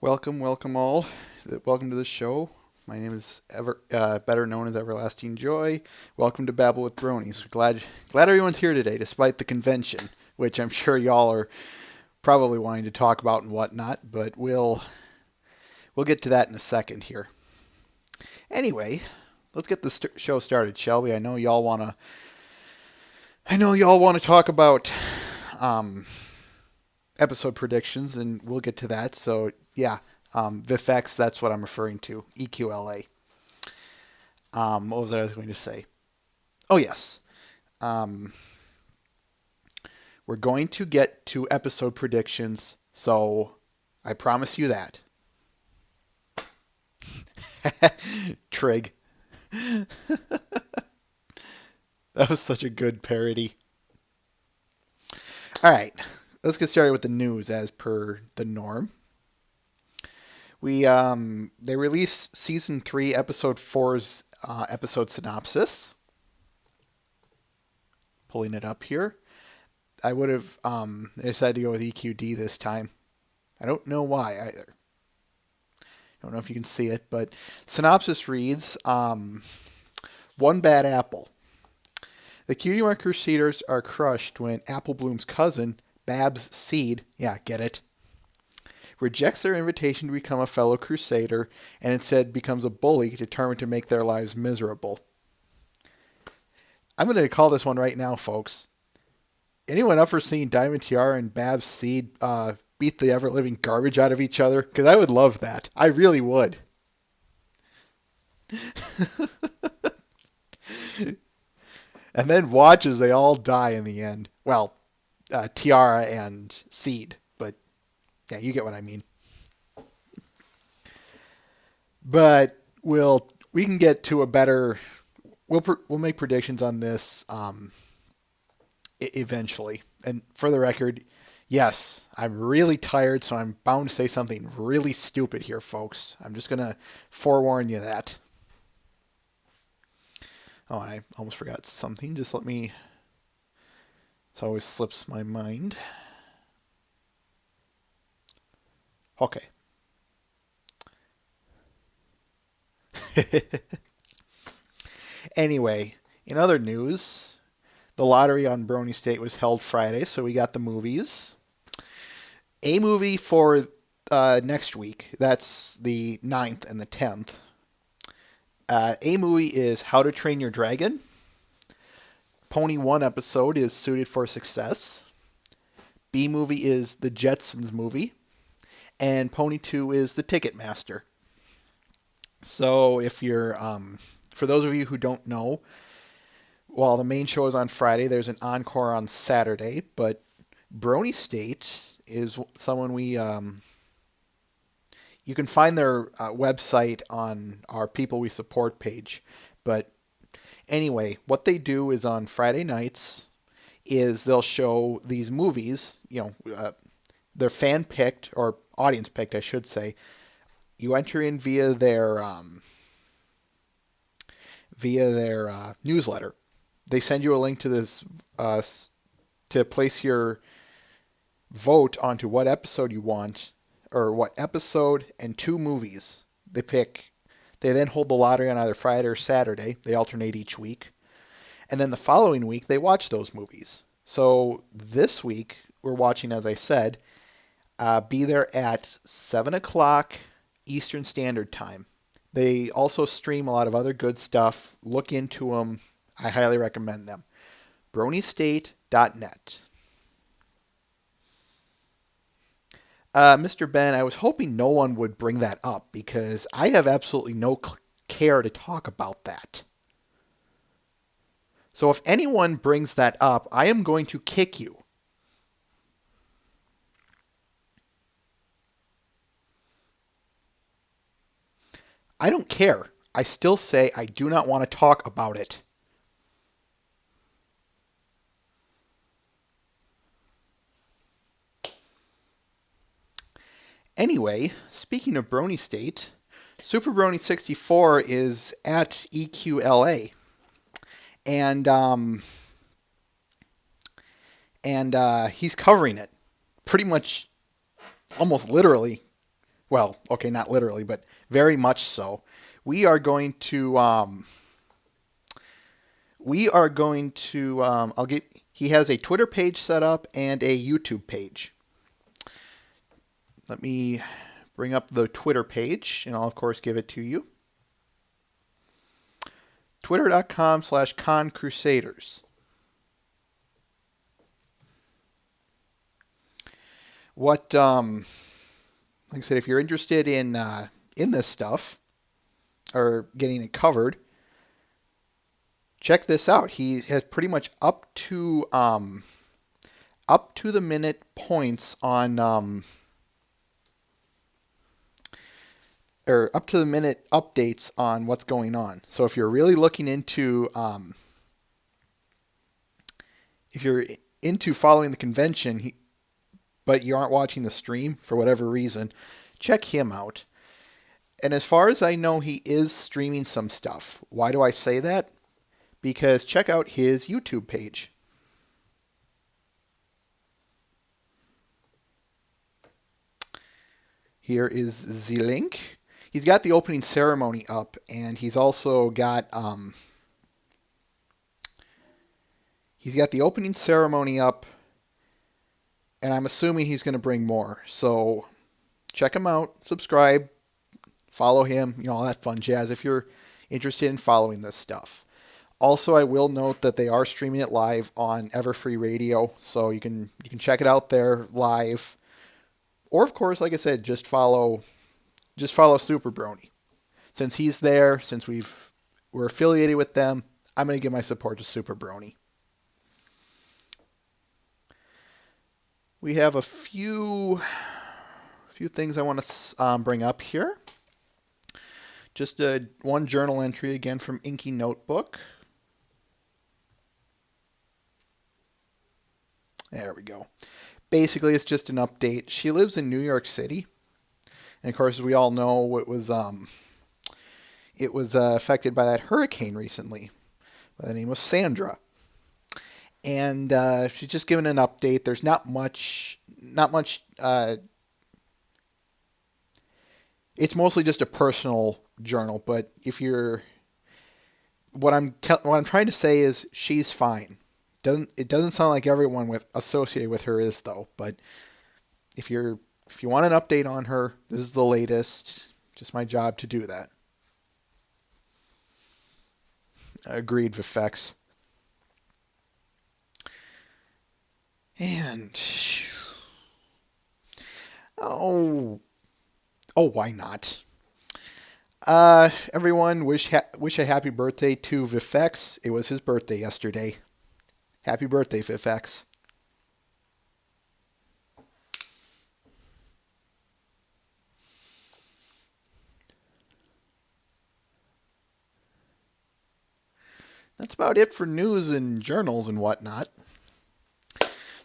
Welcome, welcome all. Welcome to the show. My name is better known as Everlasting Joy. Welcome to Babble with Bronies. Glad everyone's here today, despite the convention, which I'm sure y'all are probably wanting to talk about and whatnot. But we'll get to that in a second here. Anyway, let's get the show started, shall we? I know y'all want to talk about um, episode predictions, and we'll get to that. So yeah, VIFX, that's what I'm referring to. EQLA. What was I going to say? Oh yes, um, we're going to get to episode predictions. So I promise you that. Trig. That was such a good parody. All right, let's get started with the news as per the norm. They released season 3, episode four's episode synopsis. Pulling it up here. I would have decided to go with EQD this time. I don't know why either. I don't know if you can see it, but synopsis reads, one bad apple. The Cutie Mark Crusaders are crushed when Apple Bloom's cousin, Babs Seed, yeah, get it, rejects their invitation to become a fellow Crusader and instead becomes a bully determined to make their lives miserable. I'm going to call this one right now, folks. Anyone ever seen Diamond Tiara and Babs Seed beat the ever-living garbage out of each other? Because I would love that. I really would. And then watch as they all die in the end. Well, Tiara and Seed. But, yeah, you get what I mean. But we can get to a better... We'll make predictions on this eventually. And for the record, yes, I'm really tired, so I'm bound to say something really stupid here, folks. I'm just going to forewarn you that. Oh, and I almost forgot something. Just let me... This always slips my mind. Okay. Anyway, in other news, the lottery on Brony State was held Friday, so we got the movies. A movie for next week. That's the 9th and the 10th. A movie is How to Train Your Dragon. Pony 1 episode is Suited for Success. B movie is The Jetsons movie. And Pony 2 is The Ticketmaster. So if you're, for those of you who don't know, while the main show is on Friday, there's an encore on Saturday. But Brony State is someone you can find their website on our People We Support page. But anyway, what they do is on Friday nights is they'll show these movies, they're fan picked or audience picked, I should say. You enter in via their newsletter. They send you a link to this to place your vote onto what episode you want, or what episode and 2 movies they pick. They then hold the lottery on either Friday or Saturday. They alternate each week. And then the following week, they watch those movies. So this week, we're watching, as I said, Be There at 7 o'clock Eastern Standard Time. They also stream a lot of other good stuff. Look into them. I highly recommend them. BronyState.net. Mr. Ben, I was hoping no one would bring that up because I have absolutely no care to talk about that. So if anyone brings that up, I am going to kick you. I don't care. I still say I do not want to talk about it. Anyway, speaking of Brony State, Super Brony 64 is at EQLA. And he's covering it pretty much almost literally Well, okay, not literally, but very much so. We are going to I'll get he has a Twitter page set up and a YouTube page. Let me bring up the Twitter page, and I'll of course give it to you. Twitter.com/ConCrusaders. What like I said, if you're interested in this stuff or getting it covered, check this out. He has pretty much up to the minute points on or up to the minute updates on what's going on. So if you're really looking into if you're into following the convention, but you aren't watching the stream for whatever reason, check him out. And as far as I know, he is streaming some stuff. Why do I say that? Because check out his YouTube page. Here is the link. He's got the opening ceremony up, and he's also got the opening ceremony up, and I'm assuming he's going to bring more. So check him out, subscribe, follow him, all that fun jazz if you're interested in following this stuff. Also, I will note that they are streaming it live on Everfree Radio, so you can check it out there live. Or of course, like I said, just follow Super Brony. Since he's there, since we're affiliated with them, I'm going to give my support to Super Brony. We have a few things I want to bring up here. Just one journal entry again from Inky Notebook. There we go. Basically, it's just an update. She lives in New York City, and of course, as we all know, it was affected by that hurricane recently, by the name of Sandra. And she's just given an update. There's not much. It's mostly just a personal journal. But what I'm trying to say is she's fine. It doesn't sound like everyone associated with her is though. But if you want an update on her, this is the latest. Just my job to do that. Agreed, Vifex. And why not? Everyone wish a happy birthday to Vifex. It was his birthday yesterday. Happy birthday, Vifex. That's about it for news and journals and whatnot.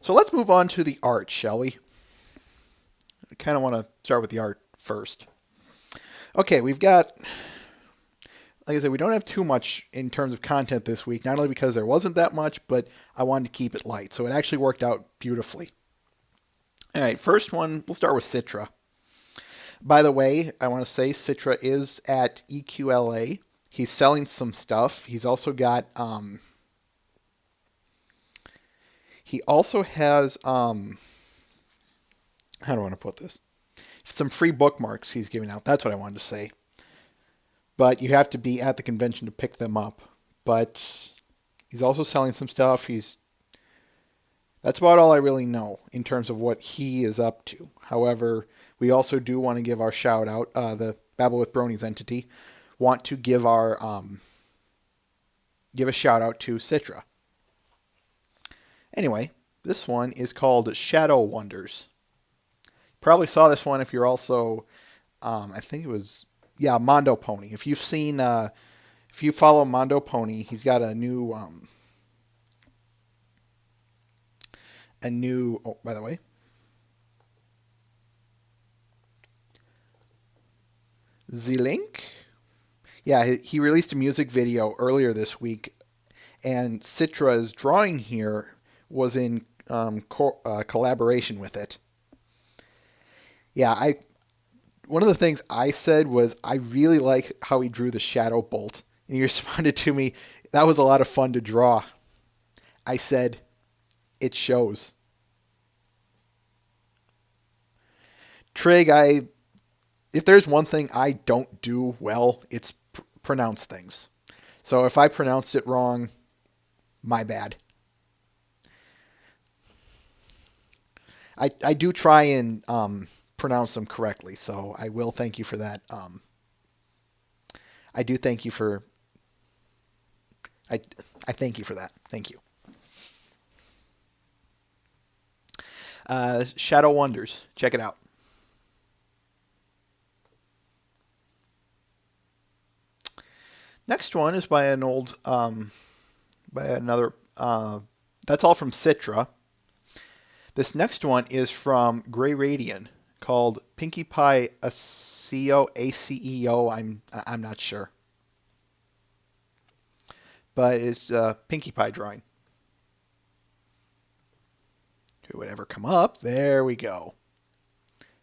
So let's move on to the art, shall we? I kind of want to start with the art first. Okay, we've got, like I said, we don't have too much in terms of content this week, not only because there wasn't that much, but I wanted to keep it light. So it actually worked out beautifully. All right, first one, we'll start with Citra. By the way, I want to say Citra is at EQLA. He's selling some stuff. He's also got, he also has, how do I want to put this? Some free bookmarks he's giving out. That's what I wanted to say. But you have to be at the convention to pick them up. But he's also selling some stuff. That's about all I really know in terms of what he is up to. However, we also do want to give our shout out, the Babble with Bronies entity, want to give a shout out to Citra. Anyway, this one is called Shadow Wonders. Probably saw this one if you're also, I think it was, Mondo Pony. If you've seen, if you follow Mondo Pony, he's got a new, oh, by the way, Z-Link. Yeah, he released a music video earlier this week, and Citra's drawing here was in collaboration with it. Yeah, one of the things I said was I really like how he drew the shadow bolt. And he responded to me, that was a lot of fun to draw. I said, it shows. Trig, if there's one thing I don't do well, it's pronounce things. So if I pronounced it wrong, my bad. I do try and pronounce them correctly, so I will thank you for that. I do thank you for. I thank you for that. Thank you. Shadow Wonders. Check it out. Next one is by an old, by another. That's all from Citra. This next one is from Gray Radian, called Pinkie Pie ACEO. I'm not sure, but it's Pinkie Pie drawing. Who would ever come up? There we go.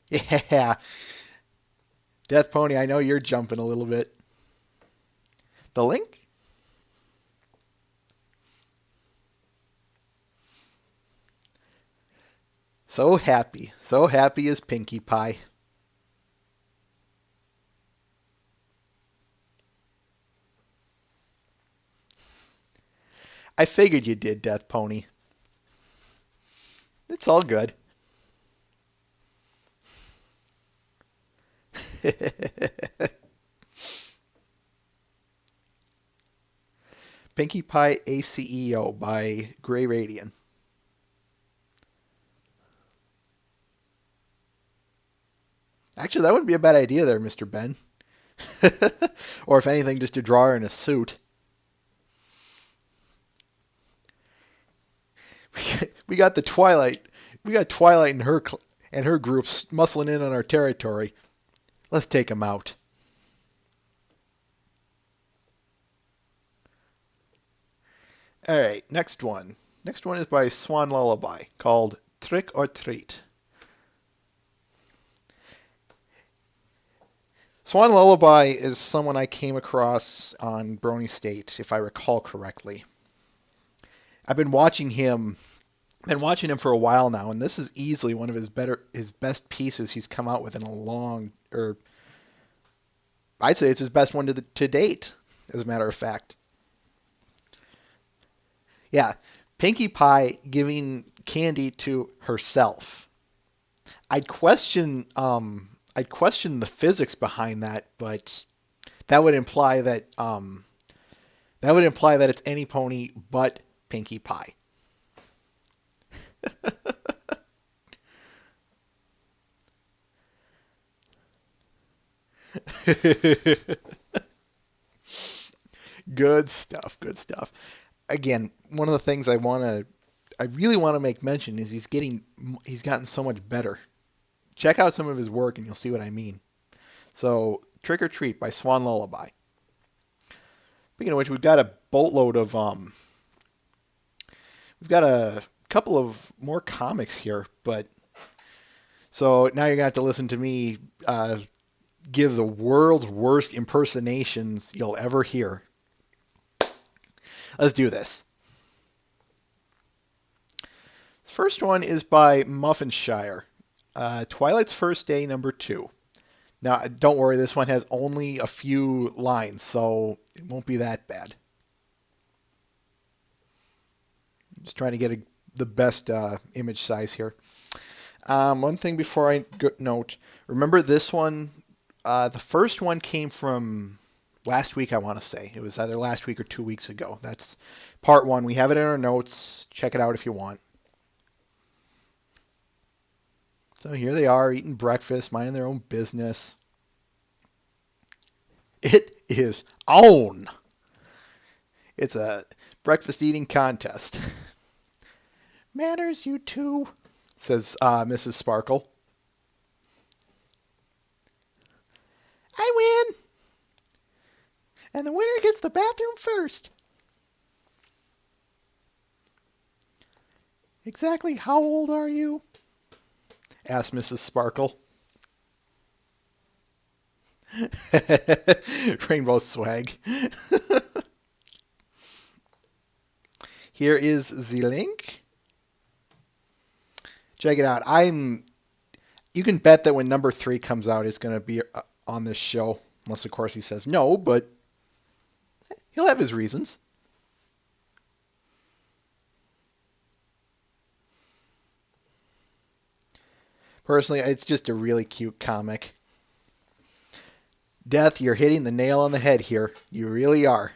Yeah, Death Pony. I know you're jumping a little bit. The link? So happy is Pinkie Pie. I figured you did, Death Pony. It's all good. Pinkie Pie ACEO by Gray Radian. Actually, that wouldn't be a bad idea there, Mr. Ben. Or if anything, just to draw her in a suit. We got the Twilight. We got Twilight and her groups muscling in on our territory. Let's take them out. All right, next one. Next one is by Swan Lullaby, called Trick or Treat. Swan Lullaby is someone I came across on Brony State, if I recall correctly. I've been watching him for a while now, and this is easily one of his best pieces he's come out with in a long, or I'd say it's his best one to date, as a matter of fact. Yeah, Pinkie Pie giving candy to herself. I'd question the physics behind that, but that would imply that it's any pony but Pinkie Pie. Good stuff. Good stuff. Again, one of the things I really want to make mention is he's gotten so much better. Check out some of his work and you'll see what I mean. So, Trick or Treat by Swan Lullaby. Speaking of which, we've got a boatload of we've got a couple of more comics here, but so now you're gonna have to listen to me give the world's worst impersonations you'll ever hear. Let's do this. This first one is by Muffinshire. Twilight's First Day, number 2. Now, don't worry, this one has only a few lines, so it won't be that bad. Just trying to get the best image size here. One thing before I note, remember this one, the first one came from last week, I want to say. It was either last week or 2 weeks ago. That's part 1. We have it in our notes. Check it out if you want. So here they are, eating breakfast, minding their own business. It is on! It's a breakfast eating contest. Manners, you two, says Mrs. Sparkle. I win! And the winner gets the bathroom first. Exactly how old are you? Asked Mrs. Sparkle. Rainbow swag. Here is the link. Check it out. You can bet that when number 3 comes out, it's going to be on this show. Unless, of course, he says no, but he'll have his reasons. Personally, it's just a really cute comic. Death, you're hitting the nail on the head here. You really are.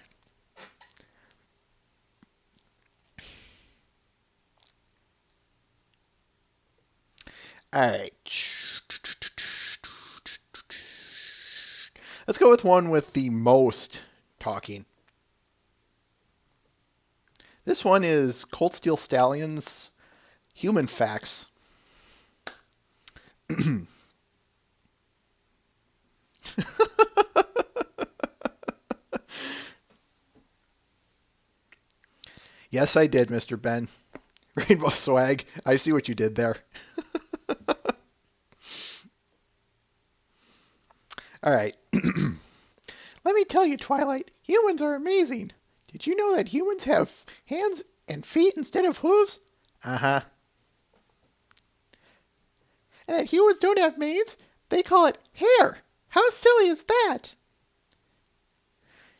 All right. Let's go with one with the most talking. This one is Cold Steel Stallions Human Facts. Yes, I did, Mr. Ben. Rainbow swag. I see what you did there. All right. Let me tell you, Twilight, humans are amazing. Did you know that humans have hands and feet instead of hooves? Uh-huh. And that humans don't have manes? They call it hair. How silly is that?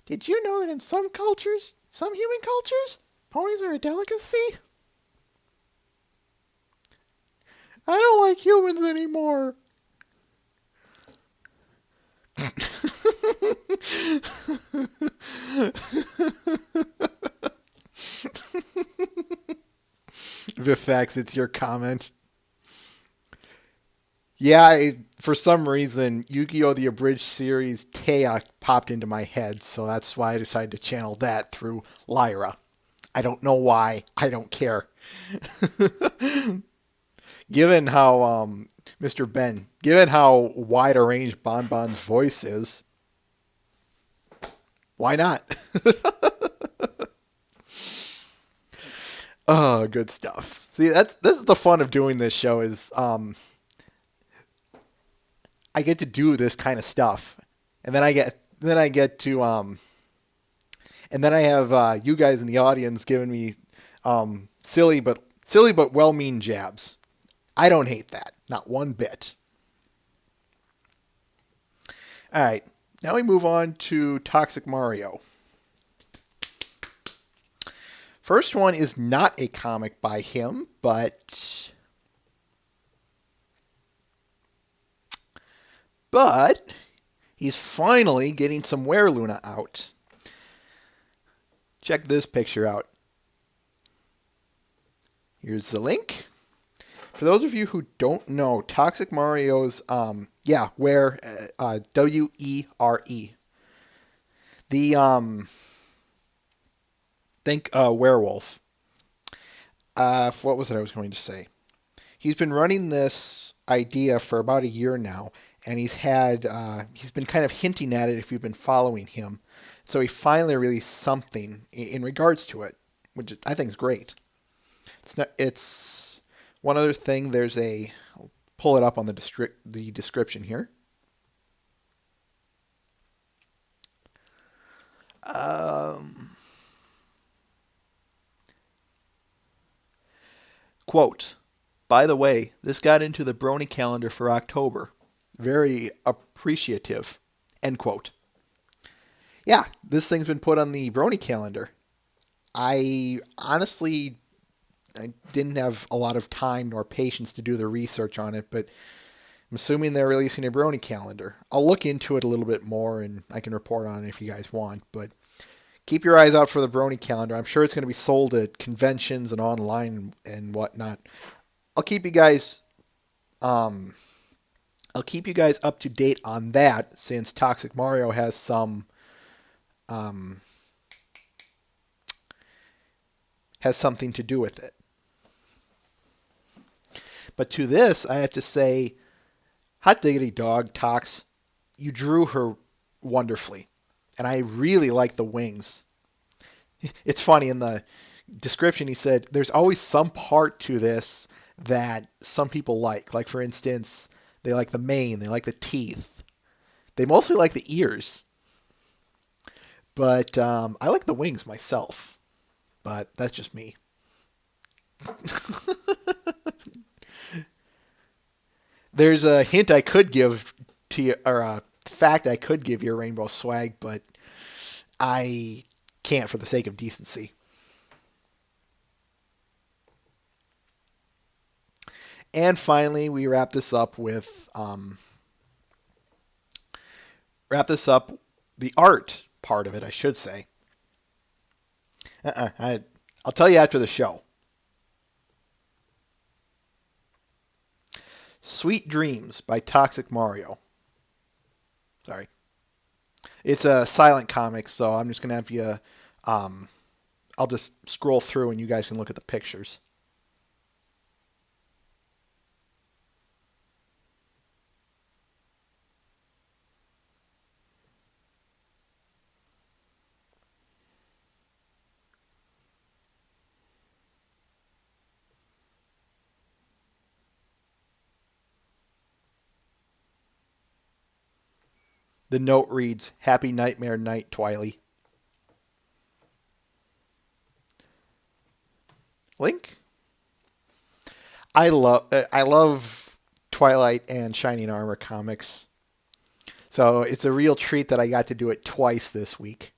Did you know that in some cultures, some human cultures, ponies are a delicacy? I don't like humans anymore. Vifex, it's your comment. Yeah, for some reason, Yu-Gi-Oh! The Abridged series Taya popped into my head, so that's why I decided to channel that through Lyra. I don't know why. I don't care. Given how, Mr. Ben, given how wide a range Bon Bon's voice is, why not? Oh, good stuff. See, this is the fun of doing this show is I get to do this kind of stuff, and then I get to and then I have you guys in the audience giving me silly but well-mean jabs. I don't hate that, not one bit. All right, now we move on to Toxic Mario. First one is not a comic by him, but he's finally getting some Wereluna out. Check this picture out. Here's the link. For those of you who don't know, Toxic Mario's, Were, W-E-R-E. The, think werewolf. What was it I was going to say? He's been running this idea for about a year now, and he's been kind of hinting at it if you've been following him. So he finally released something in regards to it, which I think is great. It's one other thing. I'll pull it up on the description here. Quote, by the way, this got into the Brony calendar for October. Very appreciative. End quote. Yeah, this thing's been put on the Brony calendar. I didn't have a lot of time nor patience to do the research on it, but I'm assuming they're releasing a Brony calendar. I'll look into it a little bit more, and I can report on it if you guys want, but keep your eyes out for the Brony calendar. I'm sure it's going to be sold at conventions and online and whatnot. I'll keep you guys up to date on that, since Toxic Mario has something to do with it. But to this, I have to say, hot diggity dog, Tox, you drew her wonderfully. And I really like the wings. It's funny, in the description he said, there's always some part to this that some people like. Like, for instance, they like the mane, they like the teeth. They mostly like the ears, but I like the wings myself. But that's just me. There's a hint I could give to you, or a fact I could give your rainbow swag, but I can't for the sake of decency. And finally, we wrap this up the art part of it, I should say. I'll tell you after the show. Sweet Dreams by Toxic Mario. Sorry. It's a silent comic, so I'm just going to have you... I'll just scroll through and you guys can look at the pictures. The note reads, Happy Nightmare Night, Twily. Link? I love Twilight and Shining Armor comics. So it's a real treat that I got to do it twice this week.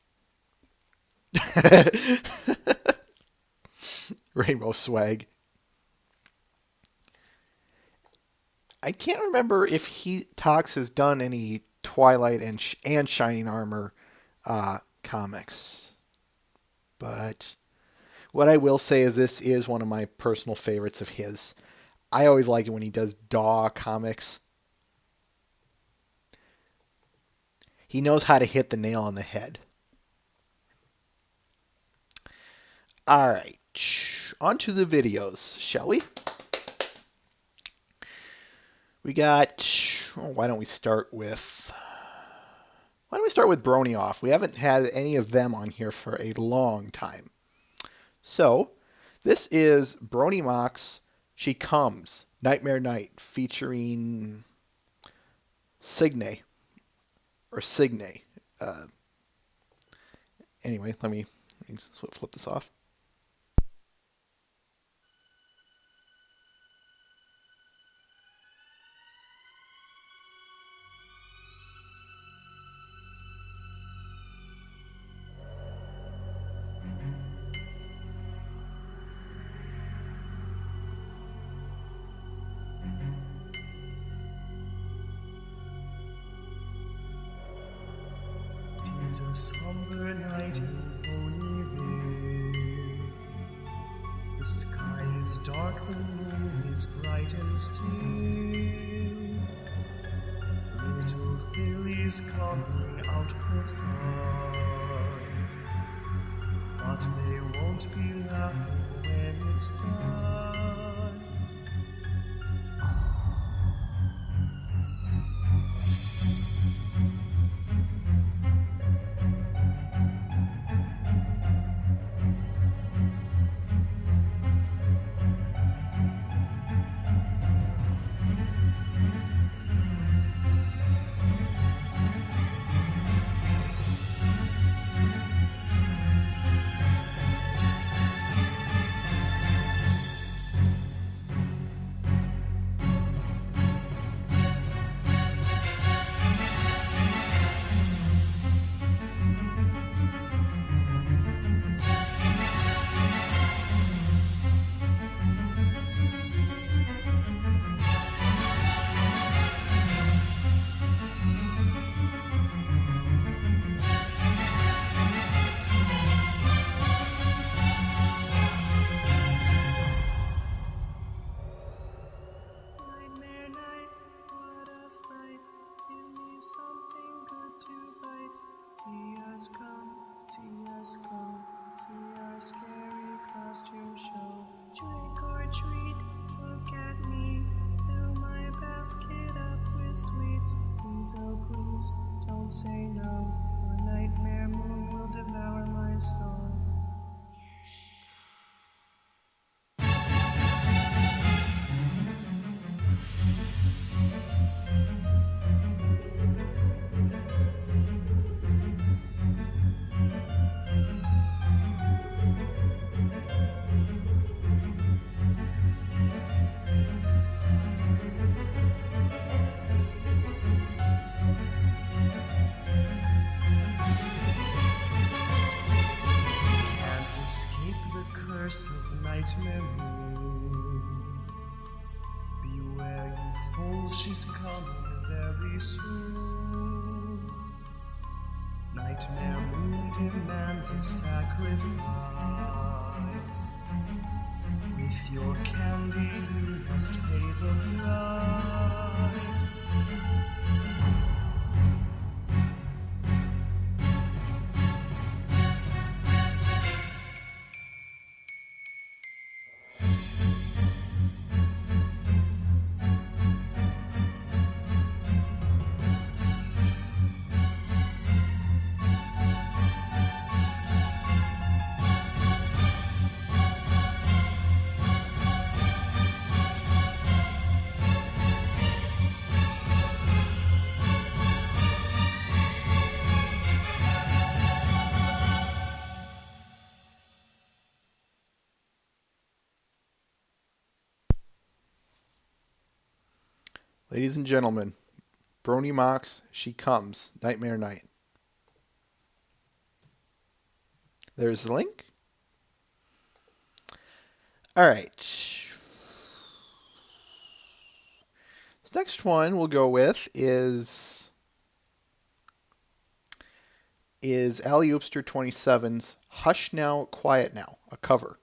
Rainbow swag. I can't remember if Tox has done any Twilight and Shining Armor comics. But what I will say is this is one of my personal favorites of his. I always like it when he does DAW comics. He knows how to hit the nail on the head. All right, on to the videos, shall we? We got, why don't we start with Brony Off? We haven't had any of them on here for a long time. So, this is Brony Mox, She Comes, Nightmare Night, featuring Signe. Anyway, let me just flip this off. Tis a somber night in BwB. The sky is dark, the moon is bright and still. Little fillies coming out for fun, but they won't be laughing when it's done. she's coming very soon. Nightmare moon demands a sacrifice. With your candy you must pay the price. Ladies and gentlemen, Brony Mox, She Comes, Nightmare Night. There's the link. All right. This next one we'll go with is Ali Oopster 27's Hush Now, Quiet Now, a cover.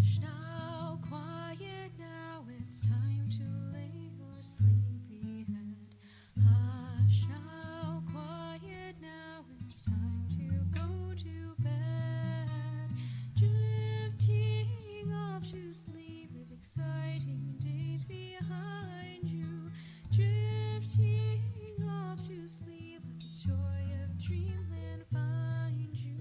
Hush now, quiet now, it's time to lay your sleepy head. Hush now, quiet now, it's time to go to bed. Drifting off to sleep with exciting days behind you. Drifting off to sleep with the joy of dreamland find you.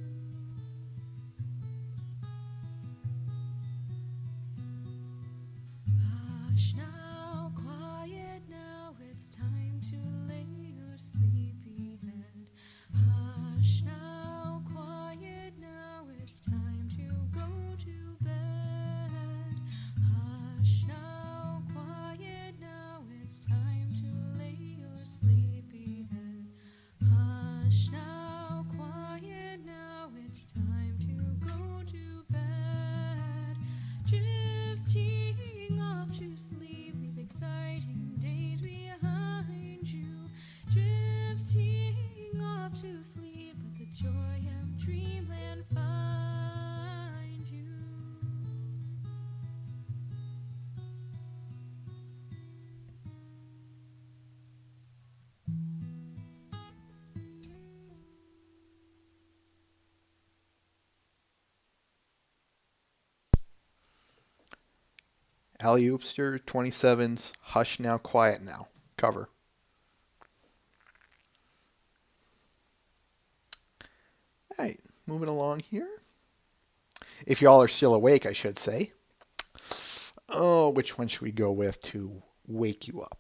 Hush now, quiet now, it's time to lay your sleepy head. Hush now, quiet now, it's time to go to bed. Hush now, quiet now, it's time to lay your sleepy head. Hush now, quiet now, it's time to go to bed. Drifting off to sleep, leave exciting days behind you. Drifting off to sleep, let the joy of dreamland find you. Ali Oopster 27's Hush Now, Quiet Now, cover. All right, moving along here. If y'all are still awake, I should say. Oh, which one should we go with to wake you up?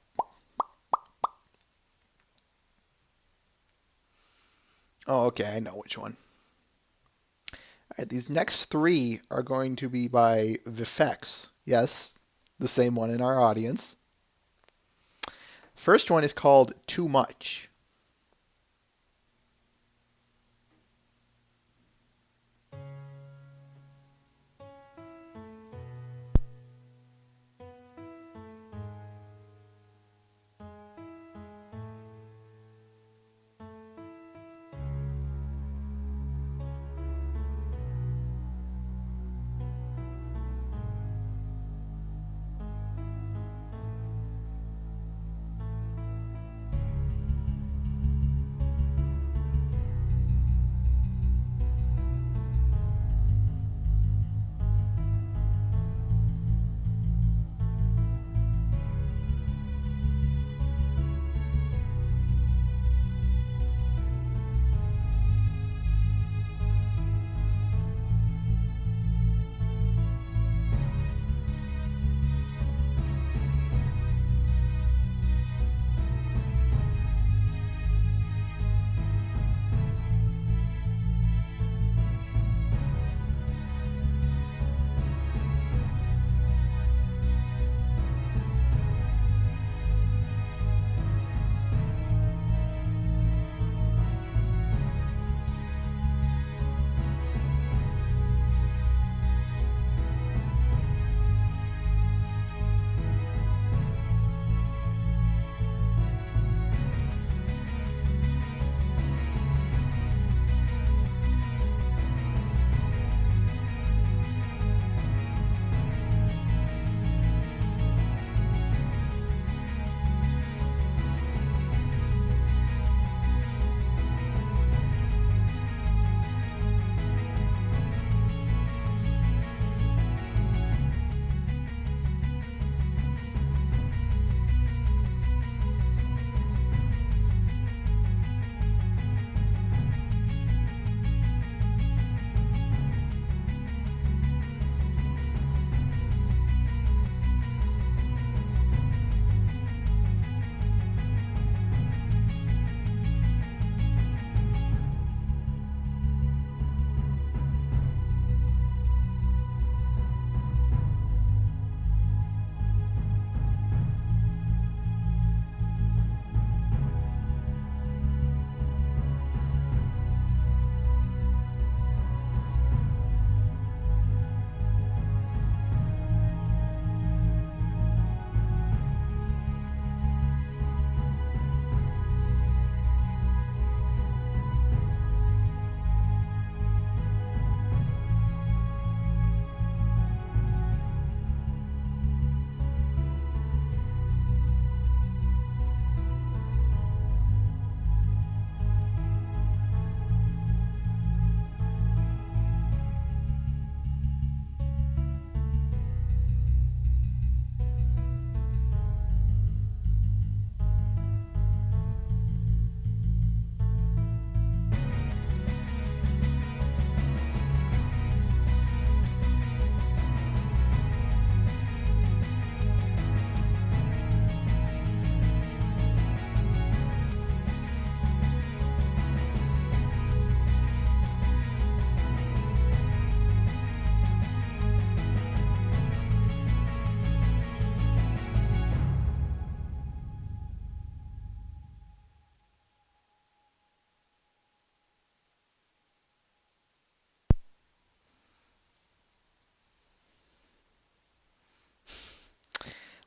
Oh, okay, I know which one. All right, these next three are going to be by Vifex. Yes, the same one in our audience. First one is called Too Much.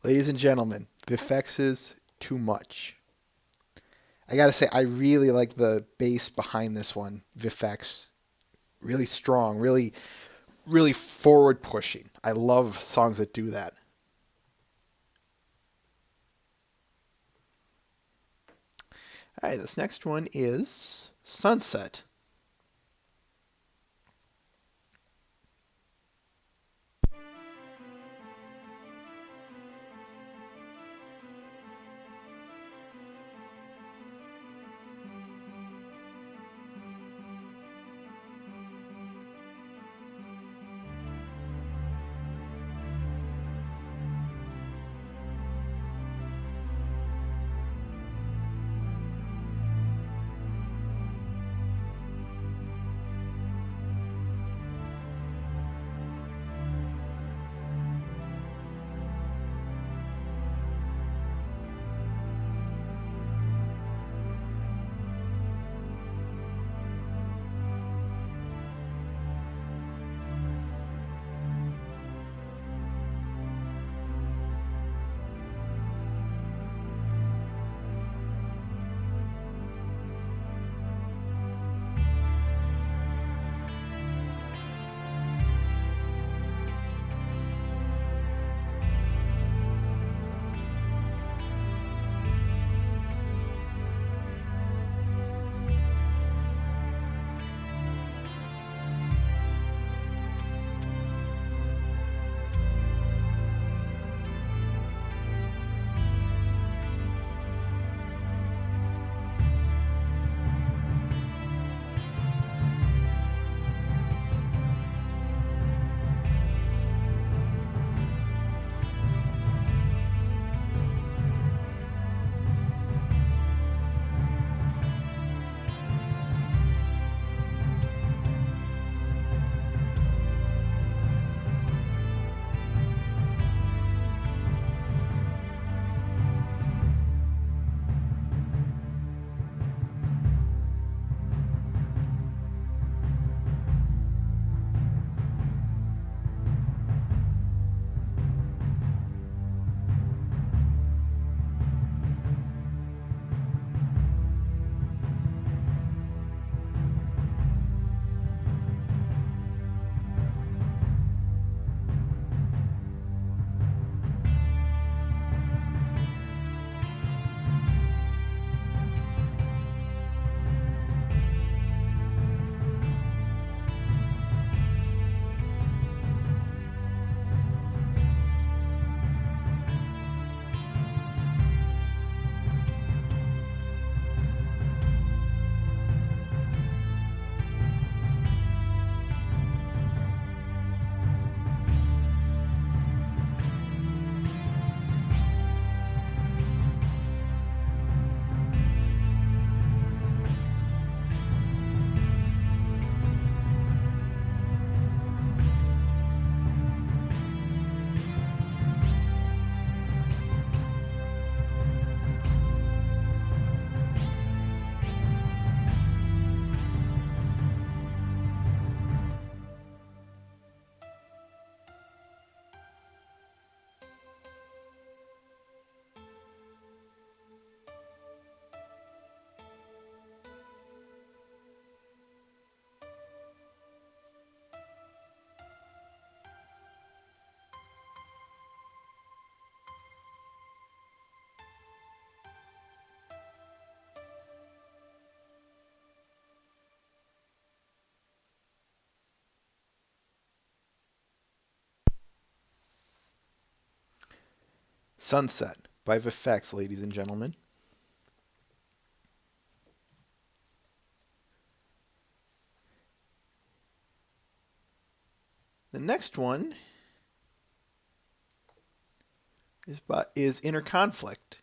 Ladies and gentlemen, Vifx is too much. I gotta say, I really like the bass behind this one, Vifx. Really strong, really forward pushing. I love songs that do that. All right, this next one is Sunset. Sunset by Vifx, ladies and gentlemen. The next one is Inner Conflict.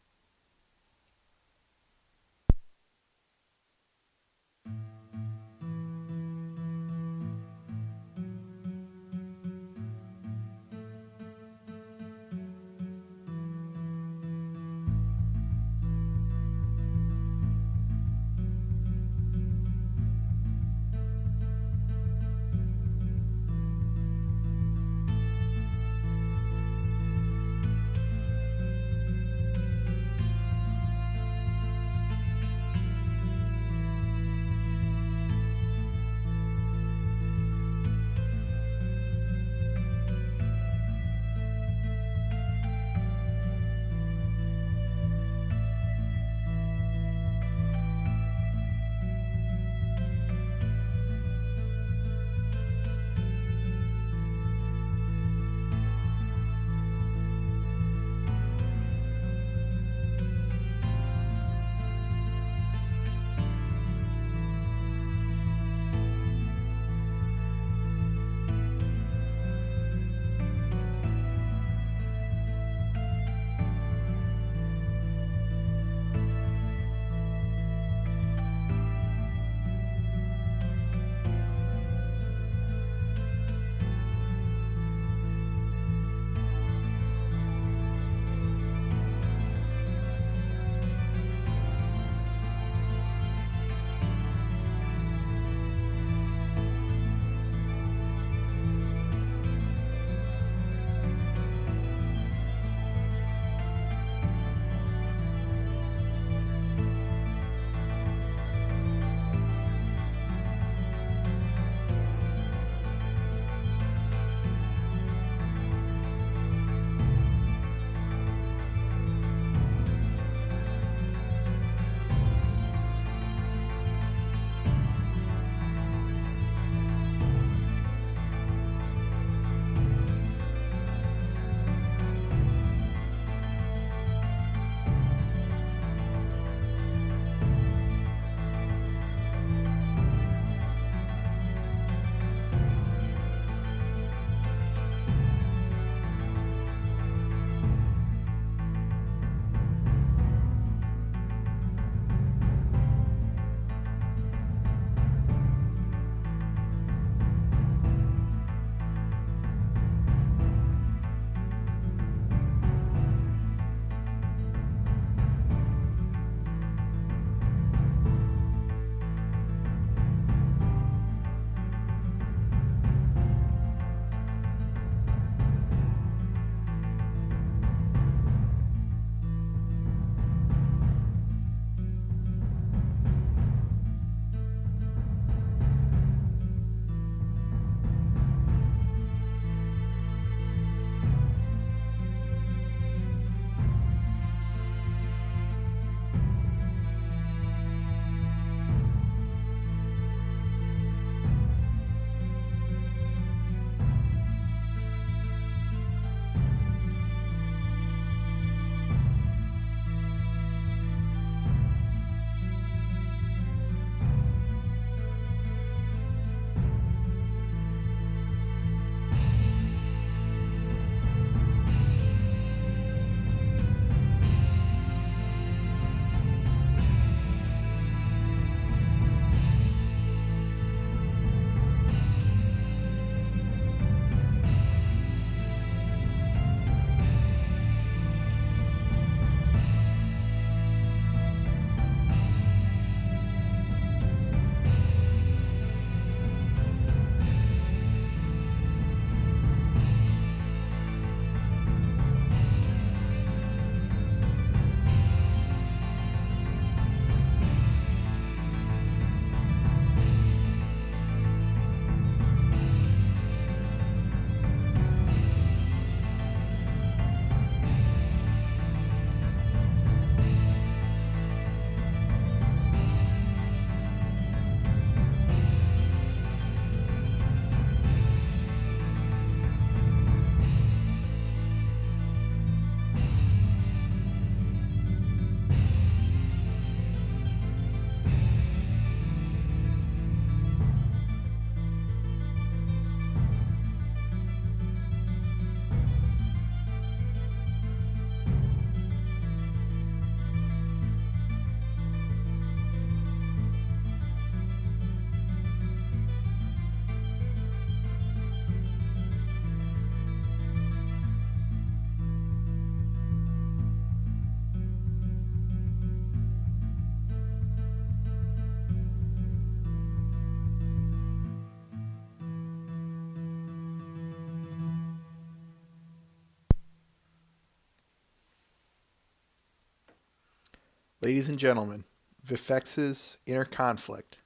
Ladies and gentlemen, Vifex's Inner Conflict.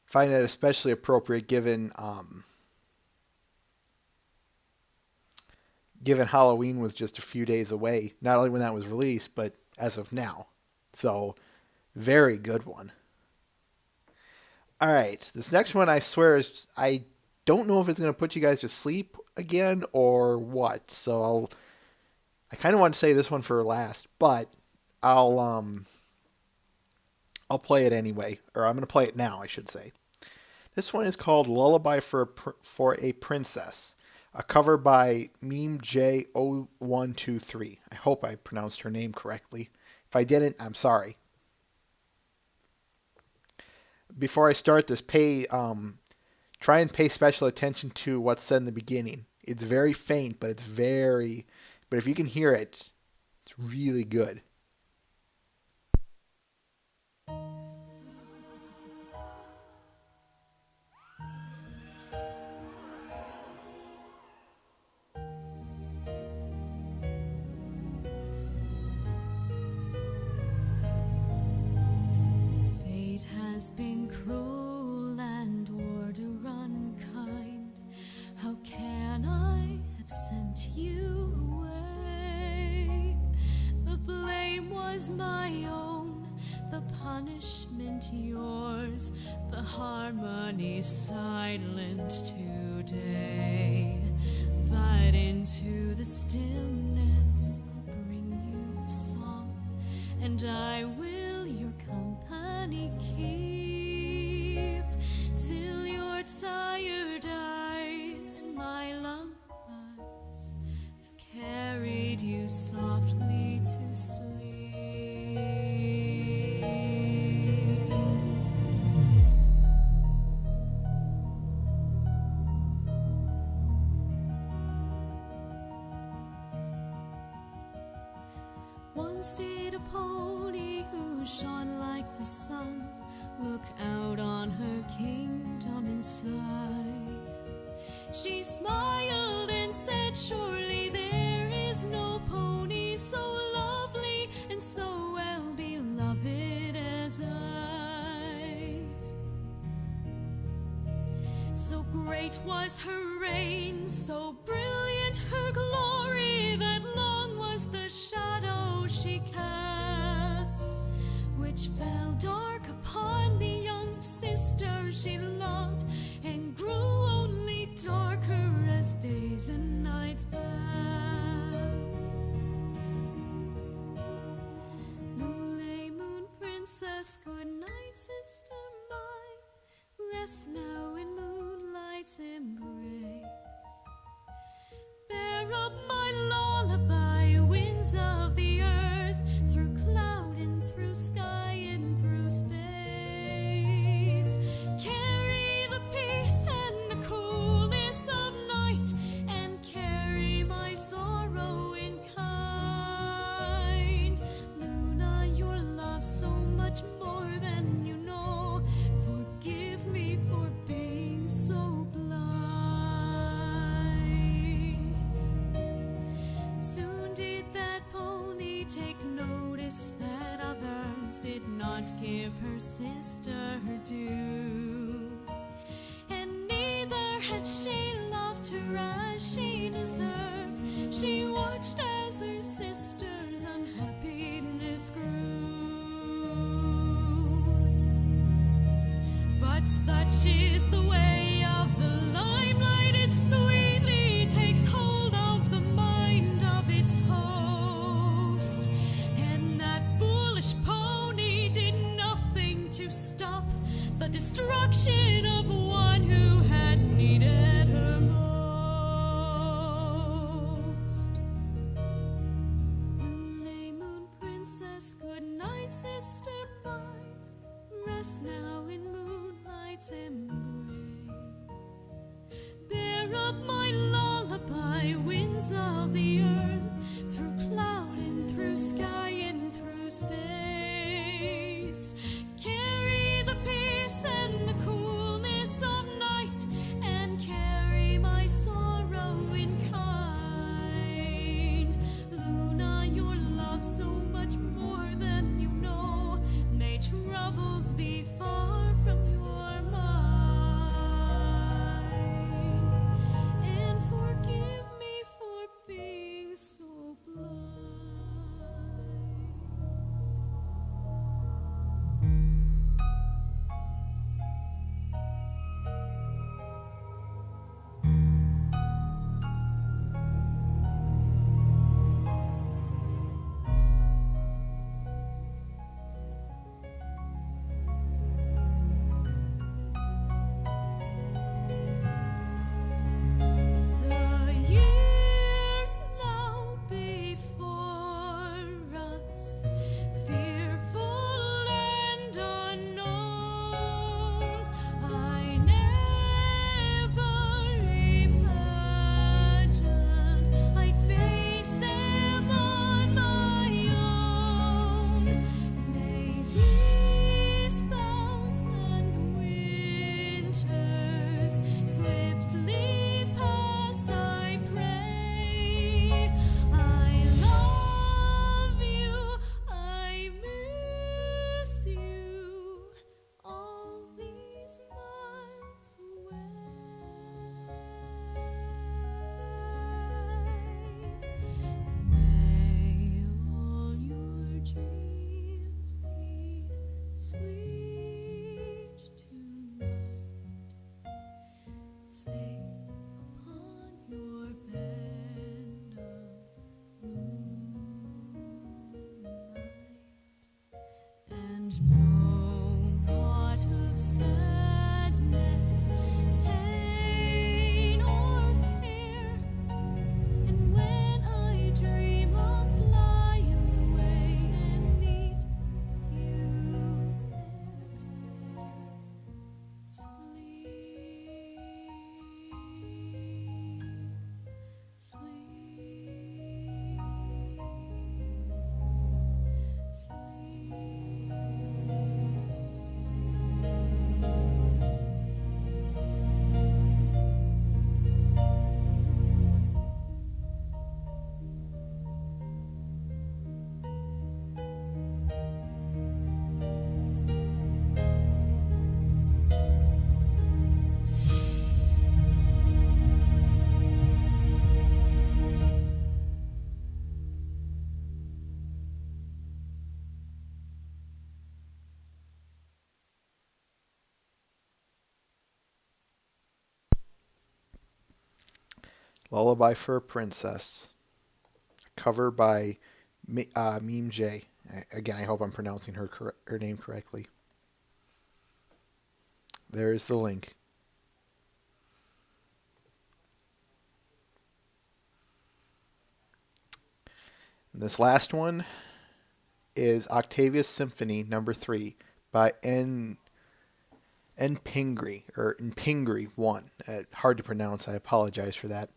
Find that especially appropriate given Halloween was just a few days away. Not only when that was released, but as of now. So, very good one. All right, this next one I swear is I don't know if it's going to put you guys to sleep again or what. So I kind of want to say this one for last, but I'll um I'll play it anyway, or I'm going to play it now, I should say. This one is called Lullaby for a Princess, a cover by Meme J0123. I hope I pronounced her name correctly. If I didn't, I'm sorry. Before I start this, try and pay special attention to what's said in the beginning. It's very faint, but but if you can hear it, it's really good. Fate has been cruel and order unkind. How can I have sent you away? The blame was my own, the punishment yours, the harmony silent today. But into the stillness I'll bring you a song, and I will your company keep till your tired eyes and my lullabies have carried you softly to sleep. Once did a pony who shone like the sun look out on her kingdom and sigh. She smiled and said, surely there is no pony so lovely and so well beloved as I. So great was her reign, so brilliant her glory, that long was the shadow she cast, which fell dark upon the young sister she loved, and grew only darker as days and nights passed. Lule moon princess, good night, sister mine. Rest now in moonlight's embrace. Bear up my lullaby, winds of the earth, through cloud and through sky and through space. Carry the peace and the coolness of night, and carry my sorrow in kind. Luna, your love so much more than you know. Forgive me for being so blind. Soon did that pony take notice that others did not give her sister her due, and neither had she loved her as she deserved. She watched as her sister's unhappiness grew. But such is the way of the limelight, it sweetly takes hold of the mind of its host. And that foolish pony did nothing to stop the destruction of one who had needed her most. Lule moon princess, good night, sister mine. Rest now in moonlight's embrace. Bear up my lullaby, winds of the earth, through cloud and through sky and through space. Carry the peace and the coolness of night, and carry my sorrow in kind. years swiftly pass, I pray. I love you, I miss you, all these miles away. May all your dreams be sweet tonight, safe upon your bed of moonlight, and know not of sadness, pain, or care. And when I dream of flying away and meet you there, Lullaby for a Princess, cover by Meme J. Again, I hope I'm pronouncing her name correctly. There is the link. And this last one is Octavia's Symphony Number 3 by Mpingri, or Mpingri 1. Hard to pronounce. I apologize for that.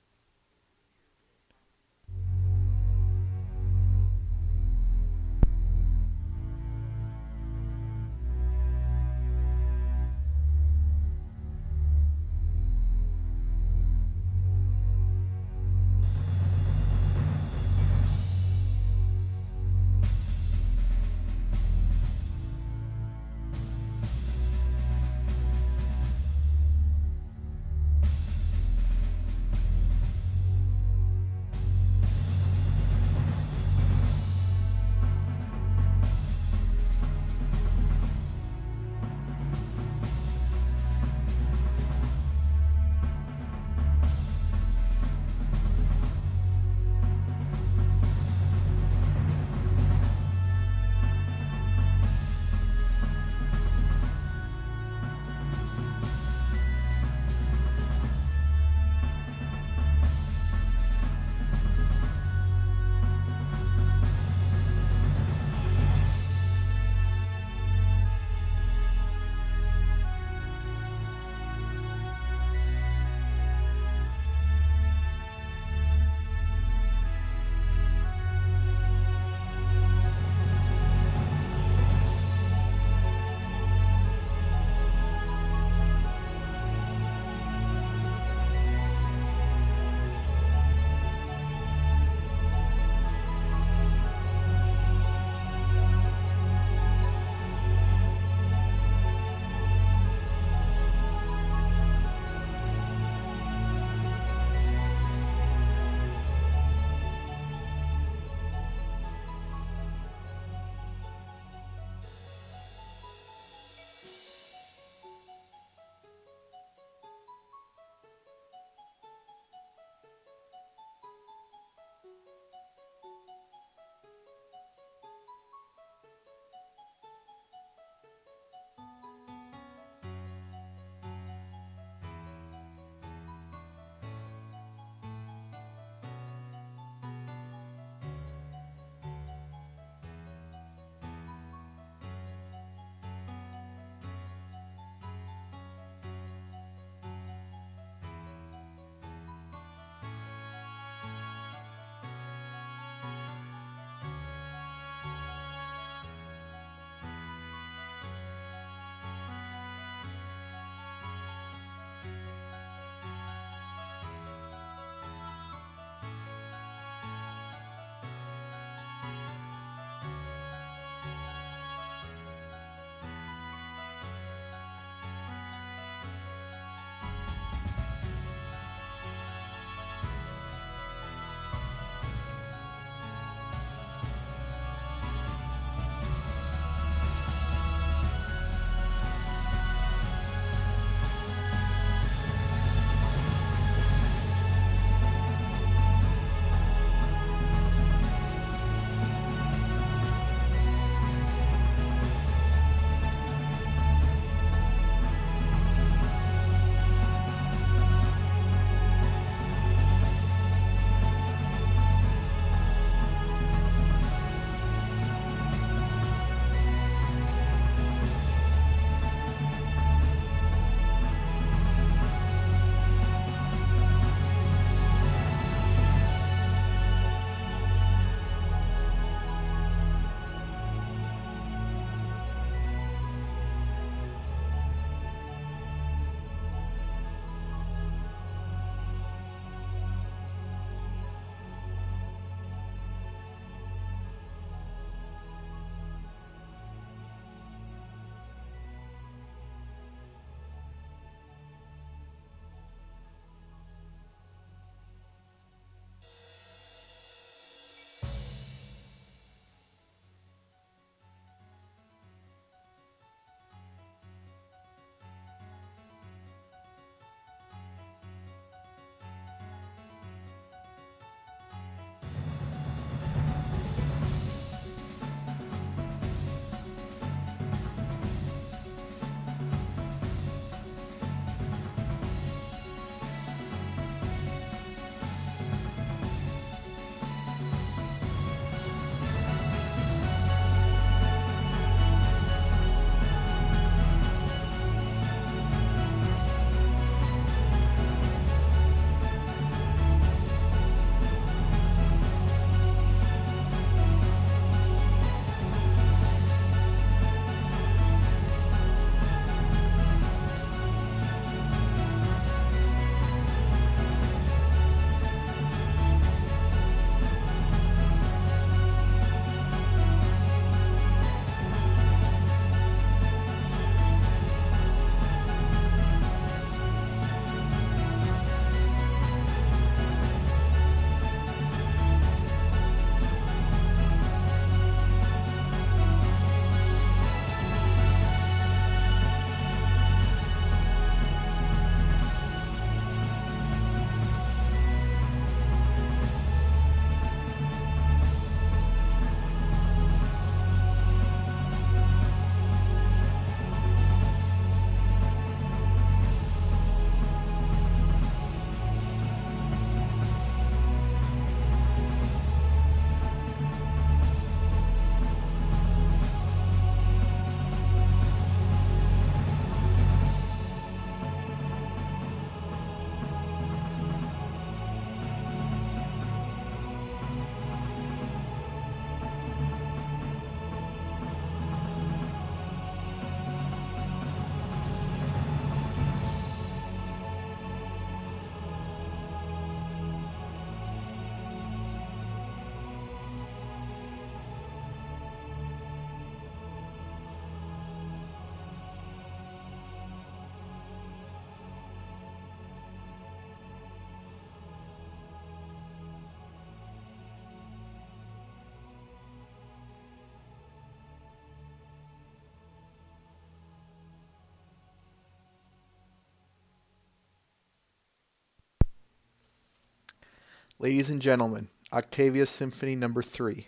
Ladies and gentlemen, Octavia's Symphony Number 3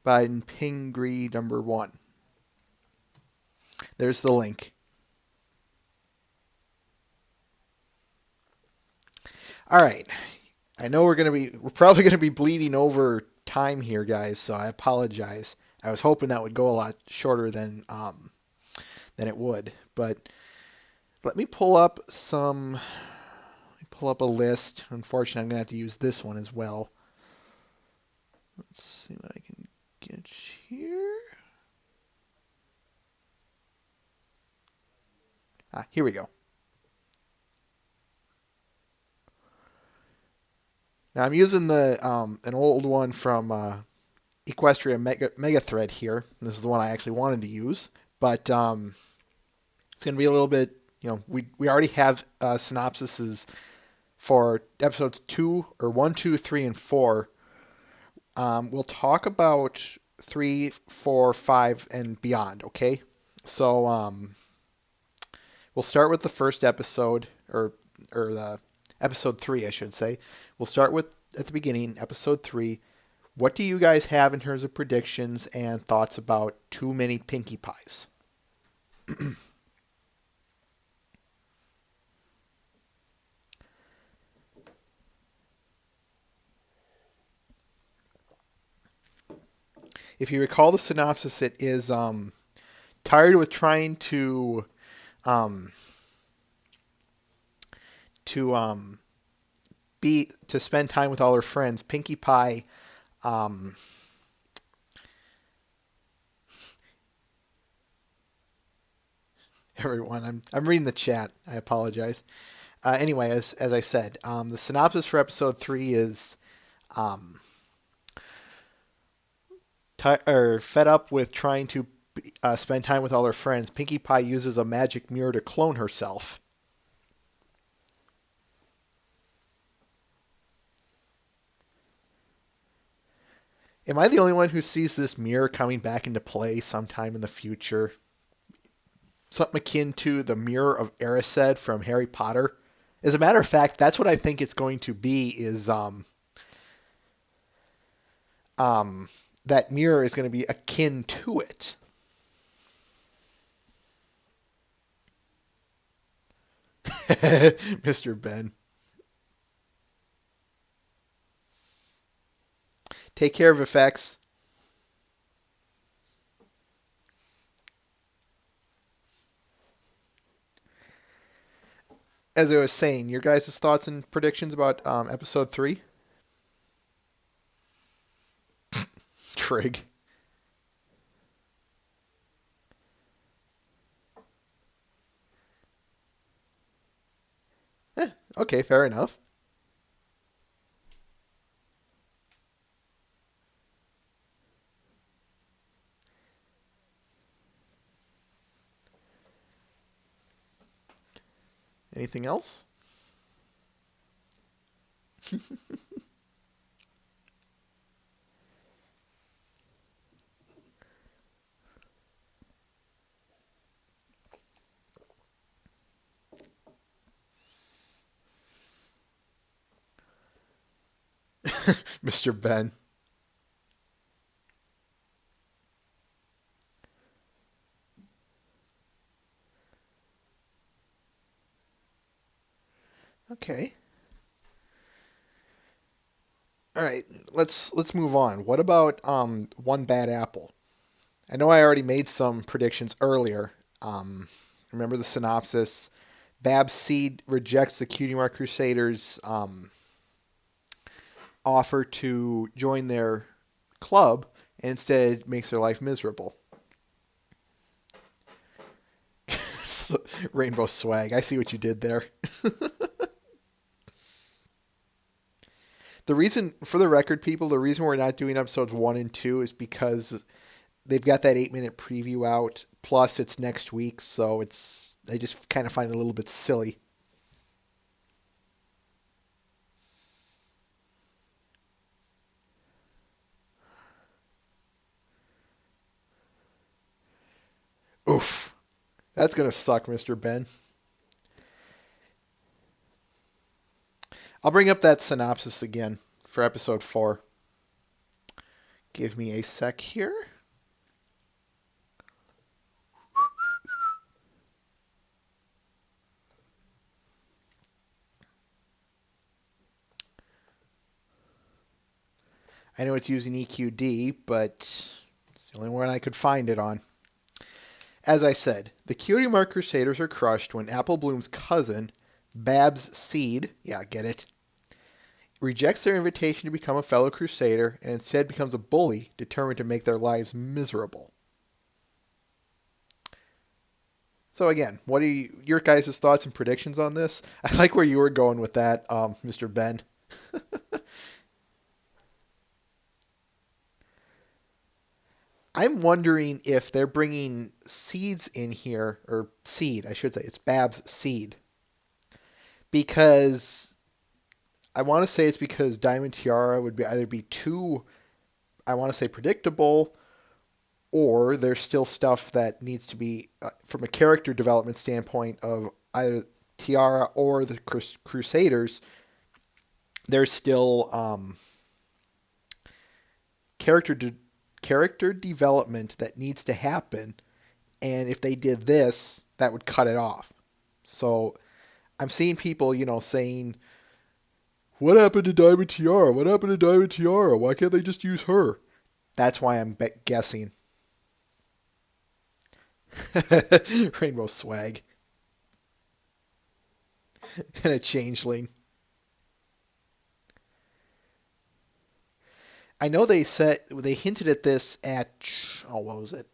by Pingree Number 1. There's the link. All right. I know we're probably gonna be bleeding over time here, guys. So I apologize. I was hoping that would go a lot shorter than it would, but let me pull up a list. Unfortunately, I'm gonna have to use this one as well. Let's see what I can get here. Here we go. Now I'm using the an old one from Equestria Mega Thread here. This is the one I actually wanted to use, but it's going to be a little bit. We already have synopsises for episodes 1, 2, 3, and 4. We'll talk about 3, 4, 5, and beyond. Okay, so we'll start with the first episode, or the episode 3, I should say. We'll start with at the beginning, episode 3. What do you guys have in terms of predictions and thoughts about Too Many Pinkie Pies? If you recall the synopsis, it is tired with trying um, to spend time with all her friends. Pinkie Pie um, everyone, I'm reading the chat. I apologize. Anyway, as I said, the synopsis for episode 3 is um, fed up with trying to spend time with all her friends. Pinkie Pie uses a magic mirror to clone herself. Am I the only one who sees this mirror coming back into play sometime in the future? Something akin to the Mirror of Erised from Harry Potter. As a matter of fact, that's what I think it's going to be. Is that mirror is going to be akin to it. Mr. Ben. Take care of effects. As I was saying, your guys' thoughts and predictions about episode 3? Trig. Okay, fair enough. Anything else? Mr. Ben. Okay. All right, let's move on. What about One Bad Apple? I know I already made some predictions earlier. Remember the synopsis? Babs Seed rejects the Cutie Mark Crusaders' offer to join their club and instead makes their life miserable. Rainbow swag. I see what you did there. The reason, for the record, people, the reason we're not doing episodes 1 and 2 is because they've got that 8-minute preview out. Plus, it's next week, so I just kind of find it a little bit silly. Oof. That's going to suck, Mr. Ben. I'll bring up that synopsis again for episode 4. Give me a sec here. I know it's using EQD, but it's the only one I could find it on. As I said, the Cutie Mark Crusaders are crushed when Apple Bloom's cousin, Babs Seed, yeah, get it, rejects their invitation to become a fellow Crusader and instead becomes a bully determined to make their lives miserable. So again, what are your guys' thoughts and predictions on this? I like where you were going with that, Mr. Ben. I'm wondering if they're bringing seeds in here, or seed, I should say. It's Babs Seed. Because I want to say it's because Diamond Tiara would be either be too, I want to say, predictable, or there's still stuff that needs to be, from a character development standpoint of either Tiara or the Crusaders, there's still character character development that needs to happen, and if they did this, that would cut it off. So I'm seeing people, saying, "What happened to Diamond Tiara? What happened to Diamond Tiara? Why can't they just use her?" That's why I'm guessing. Rainbow swag and a changeling. I know they hinted at this at, what was it?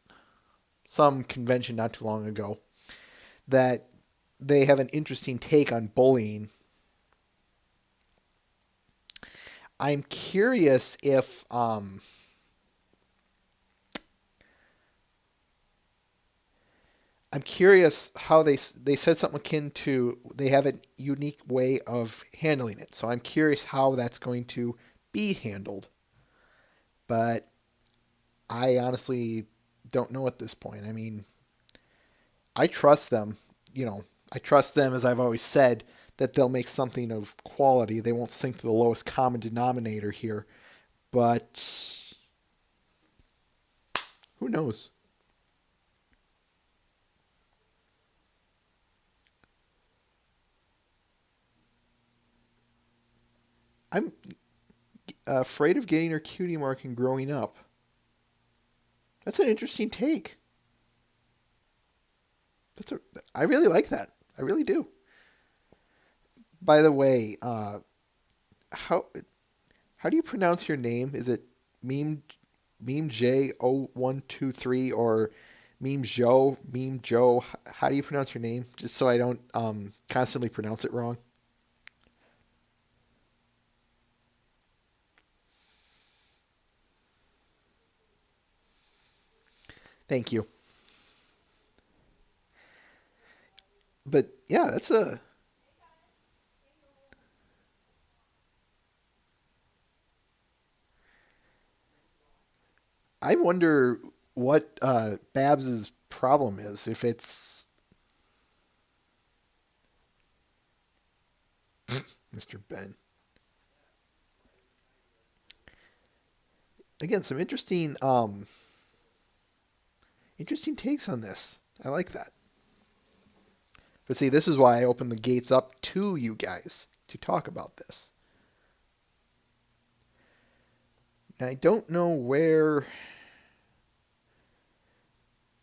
Some convention not too long ago, that they have an interesting take on bullying. I'm curious if how they said something akin to they have a unique way of handling it. So I'm curious how that's going to be handled. But I honestly don't know at this point. I mean, I trust them. I trust them, as I've always said, that they'll make something of quality. They won't sink to the lowest common denominator here. But who knows? I'm afraid of getting her cutie mark and growing up. That's an interesting take. I really like that. I really do. By the way, how how do you pronounce your name? Is it Meme J0123 or Meme Joe? How do you pronounce your name? Just so I don't constantly pronounce it wrong. Thank you. But yeah, that's a. I wonder what Babs's problem is. If it's Mr. Ben. Again, some interesting takes on this. I like that. But see, this is why I opened the gates up to you guys to talk about this. Now, I don't know where.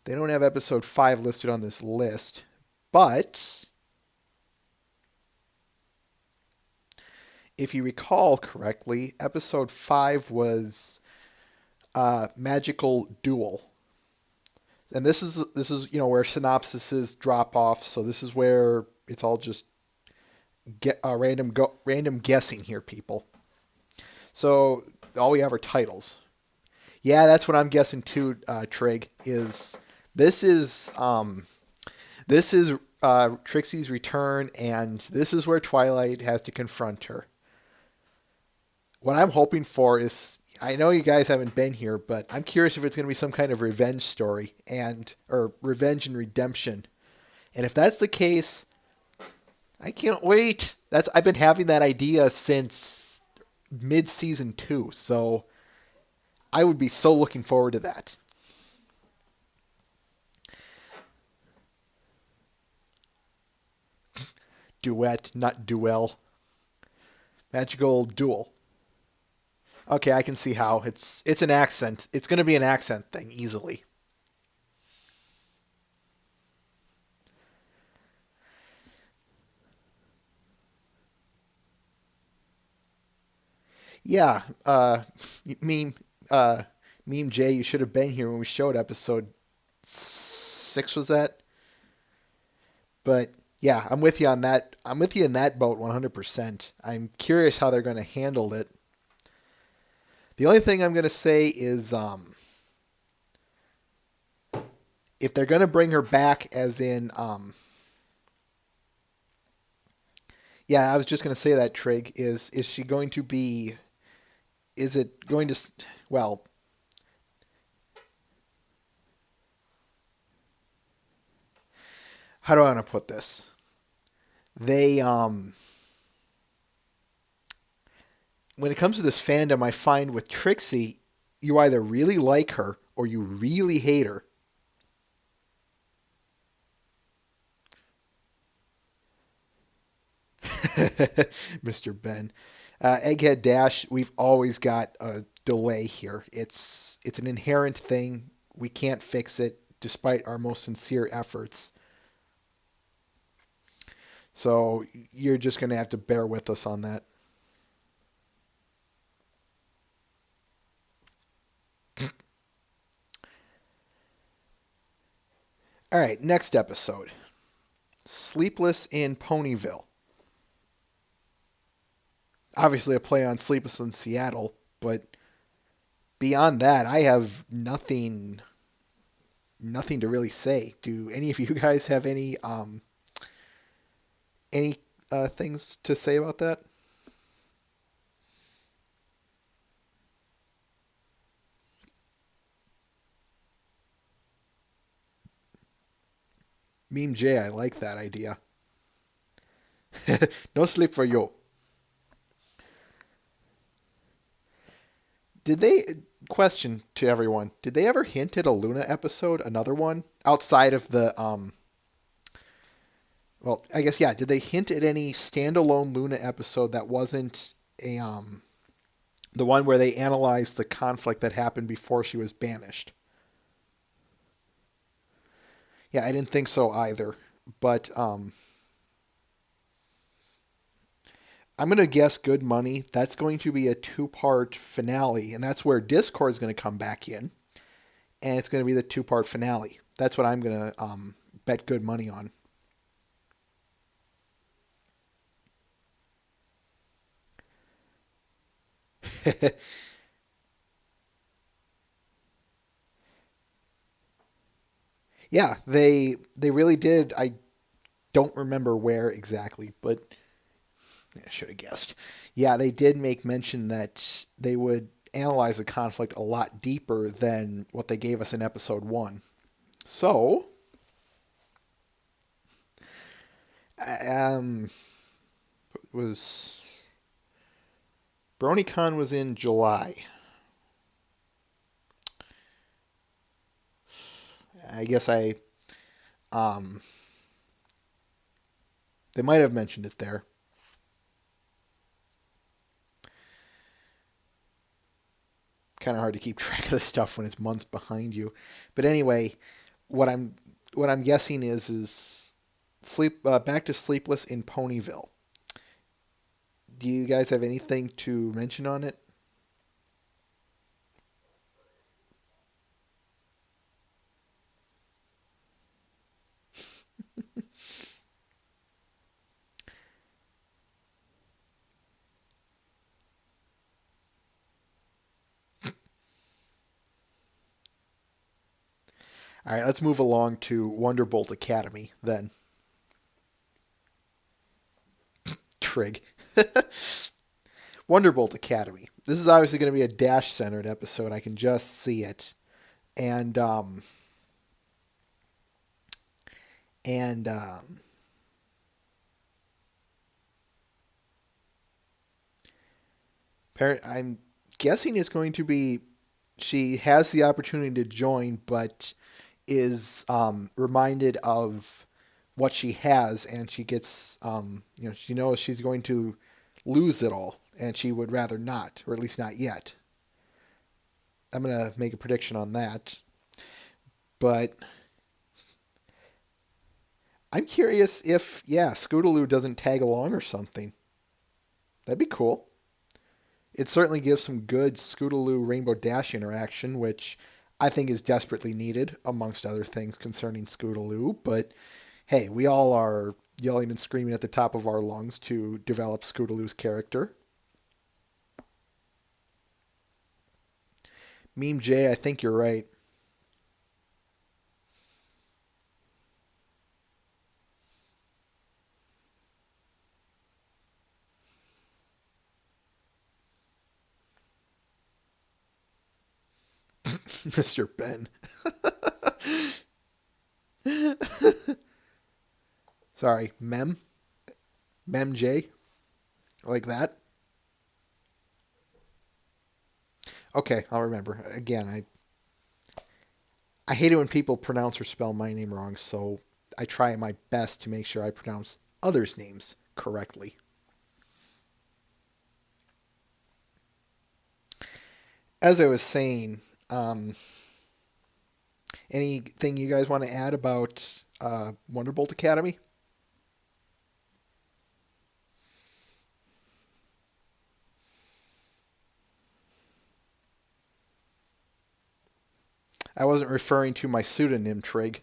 They don't have episode 5 listed on this list, but if you recall correctly, episode 5 was Magical Duel. And this is where synopsises drop off. So this is where it's all just random guessing here, people. So all we have are titles. Yeah, that's what I'm guessing too. Trig is this is Trixie's return, and this is where Twilight has to confront her. What I'm hoping for is, I know you guys haven't been here, but I'm curious if it's going to be some kind of revenge story or revenge and redemption. And if that's the case, I can't wait. I've been having that idea since mid season 2. So I would be so looking forward to that. Duet, not duel. Magical duel. Okay, I can see how it's an accent. It's going to be an accent thing easily. Yeah, meme, uh, meme J, you should have been here when we showed episode 6. Was that? But yeah, I'm with you on that. I'm with you in that boat 100%. I'm curious how they're going to handle it. The only thing I'm going to say is, if they're going to bring her back, as in, yeah, I was just going to say that, Trig. Is she going to be? Is it going to? Well, how do I want to put this? They when it comes to this fandom, I find with Trixie, you either really like her or you really hate her. Mr. Ben. Egghead Dash, we've always got a delay here. It's an inherent thing. We can't fix it despite our most sincere efforts. So you're just going to have to bear with us on that. All right, next episode. Sleepless in Ponyville. Obviously a play on Sleepless in Seattle, but beyond that, I have nothing to really say. Do any of you guys have any things to say about that? Meme J, I like that idea. No sleep for you. Did they question to everyone? Did they ever hint at a Luna episode, another one outside of the Well, I guess yeah. Did they hint at any standalone Luna episode that wasn't a the one where they analyzed the conflict that happened before she was banished? Yeah, I didn't think so either. But I'm gonna guess good money. That's going to be a two-part finale, and that's where Discord is going to come back in, and it's going to be the two-part finale. That's what I'm gonna bet good money on. Yeah, they really did. I don't remember where exactly, but I should have guessed. Yeah, they did make mention that they would analyze the conflict a lot deeper than what they gave us in episode 1. So, um, was BronyCon was in July. I guess um they might have mentioned it there. Kind of hard to keep track of this stuff when it's months behind you. But anyway, what I'm what I'm guessing is sleep back to Sleepless in Ponyville. Do you guys have anything to mention on it? All right, let's move along to Wonderbolt Academy then. Trig. Wonderbolt Academy. This is obviously going to be a Dash centered episode. I can just see it. And and I'm guessing it's going to be she has the opportunity to join, but is reminded of what she has, and she gets, she knows she's going to lose it all, and she would rather not, or at least not yet. I'm gonna make a prediction on that, but I'm curious if, yeah, Scootaloo doesn't tag along or something. That'd be cool. It certainly gives some good Scootaloo Rainbow Dash interaction, which I think is desperately needed, amongst other things concerning Scootaloo. But hey, we all are yelling and screaming at the top of our lungs to develop Scootaloo's character. Meme J, I think you're right. Mr. Ben. Sorry, Mem J, like that. Okay, I'll remember. Again, I hate it when people pronounce or spell my name wrong, so I try my best to make sure I pronounce others' names correctly. As I was saying, anything you guys want to add about Wonderbolt Academy? I wasn't referring to my pseudonym, Trig.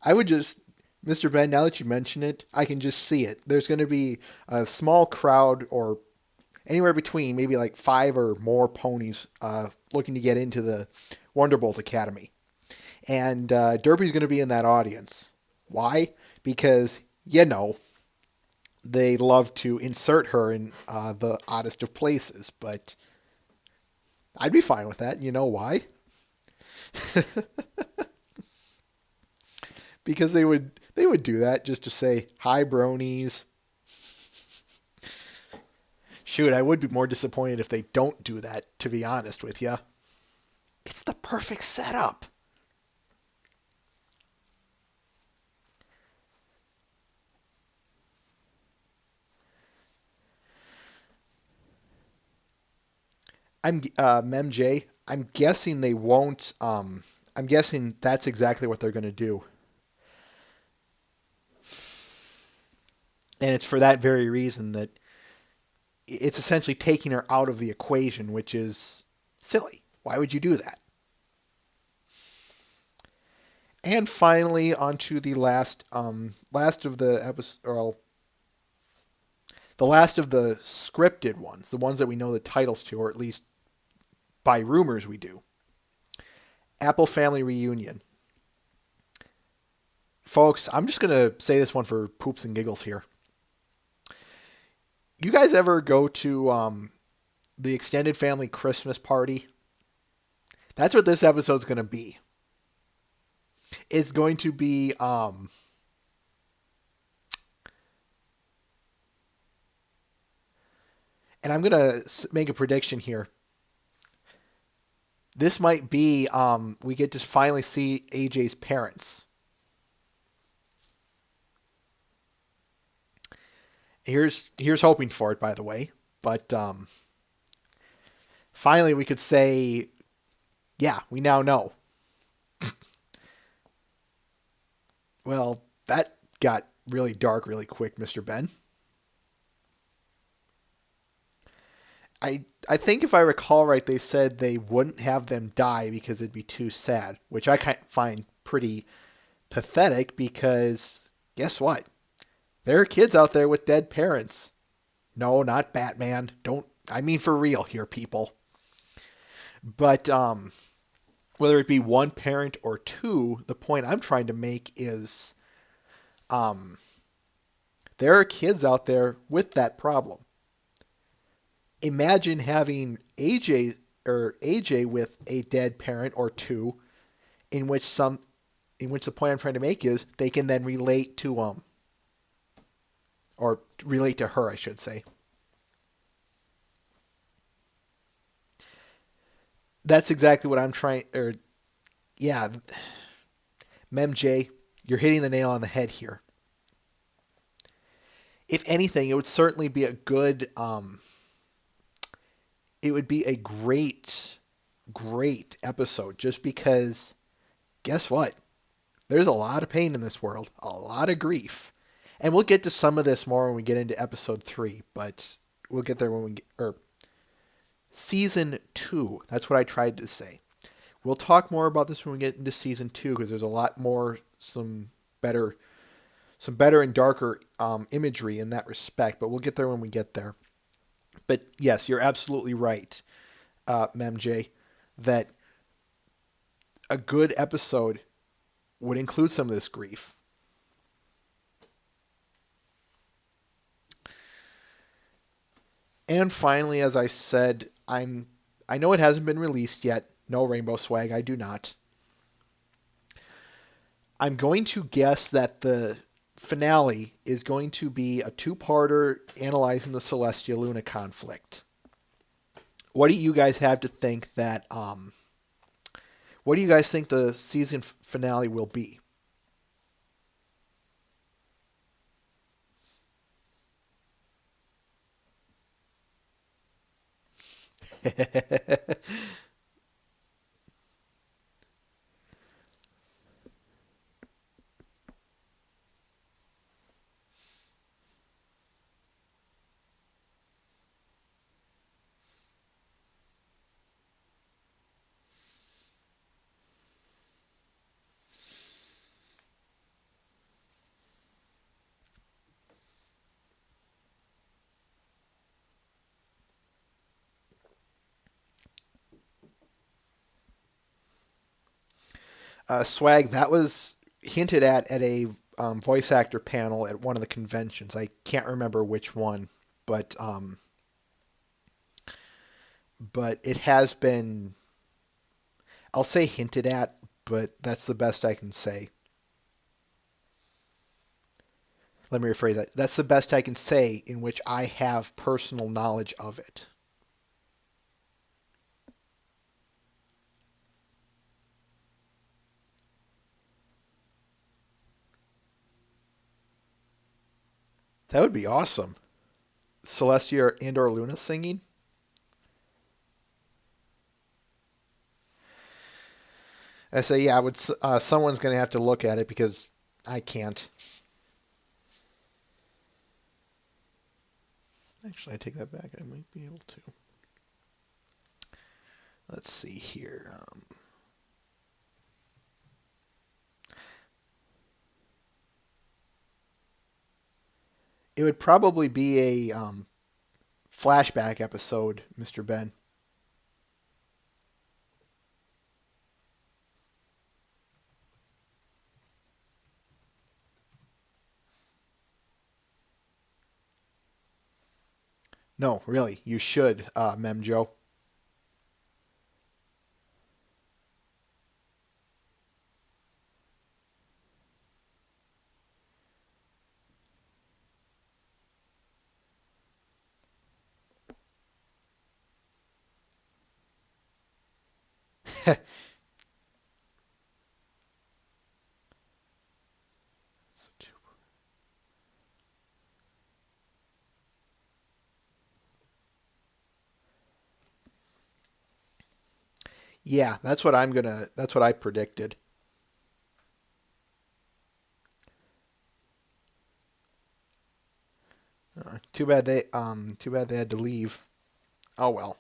I would just, Mr. Ben, now that you mention it, I can just see it. There's going to be a small crowd, or anywhere between maybe like 5 or more ponies looking to get into the Wonderbolt Academy. And Derpy's going to be in that audience. Why? Because, they love to insert her in the oddest of places. But I'd be fine with that. You know why? Because they would do that just to say, hi, bronies. Shoot, I would be more disappointed if they don't do that, to be honest with you. It's the perfect setup. MemJ. I'm guessing they won't. I'm guessing that's exactly what they're going to do, and it's for that very reason that it's essentially taking her out of the equation, which is silly. Why would you do that? And finally, onto the last of the episode, or the last of the scripted ones, the ones that we know the titles to, or at least by rumors we do. Apple Family Reunion. Folks, I'm just going to say this one for poops and giggles here. You guys ever go to the extended family Christmas party? That's what this episode's going to be. It's going to be and I'm going to make a prediction here. This might be we get to finally see AJ's parents. Here's hoping for it, by the way. But finally we could say, yeah, we now know. Well, that got really dark really quick, Mr. Ben. I think if I recall right, they said they wouldn't have them die because it'd be too sad, which I find pretty pathetic because guess what? There are kids out there with dead parents. No, not Batman. Don't, I mean for real here, people. But whether it be one parent or two, the point I'm trying to make is there are kids out there with that problem. Imagine having AJ with a dead parent or two, in which some in which the point I'm trying to make is they can then relate to or relate to her, I should say. That's exactly what I'm trying. Or yeah, MemJ, you're hitting the nail on the head here. If anything, it would certainly be a good. It would be a great episode, just because. Guess what? There's a lot of pain in this world, a lot of grief, and we'll get to some of this more when we get into episode 3. But we'll get there when we get, or season 2. That's what I tried to say. We'll talk more about this when we get into season 2 because there's a lot more, better, some better and darker imagery in that respect. But we'll get there when we get there. But yes, you're absolutely right, MemJ, that a good episode would include some of this grief. And finally, as I said, I know it hasn't been released yet. No Rainbow Swag, I do not. I'm going to guess that the finale is going to be a two-parter analyzing the Celestia Luna conflict. What do you guys have to think that what do you guys think the season finale will be? Swag, that was hinted at a voice actor panel at one of the conventions. I can't remember which one, but it has been. I'll say hinted at, but that's the best I can say. Let me rephrase that. That's the best I can say in which I have personal knowledge of it. That would be awesome. Celestia and or Luna singing. I say, yeah, I would. Someone's going to have to look at it because I can't. Actually, I take that back. I might be able to. Let's see here. It would probably be a flashback episode, Mr. Ben. No, really, you should, Memjo. Yeah, that's what I'm gonna. That's what I predicted. Too bad they had to leave. Oh well.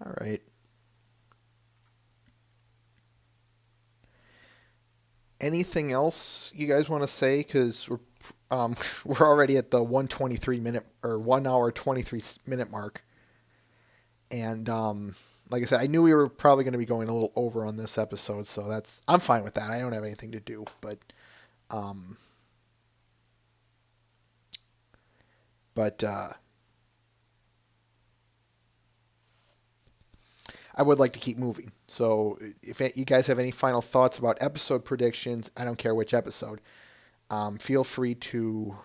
All right. Anything else you guys want to say? Because we're already at the 1:23 minute or 1 hour 23 minute mark, and like I said, I knew we were probably going to be going a little over on this episode, so I'm fine with that. I don't have anything to do, um, but I would like to keep moving. So if you guys have any final thoughts about episode predictions, I don't care which episode. Feel free to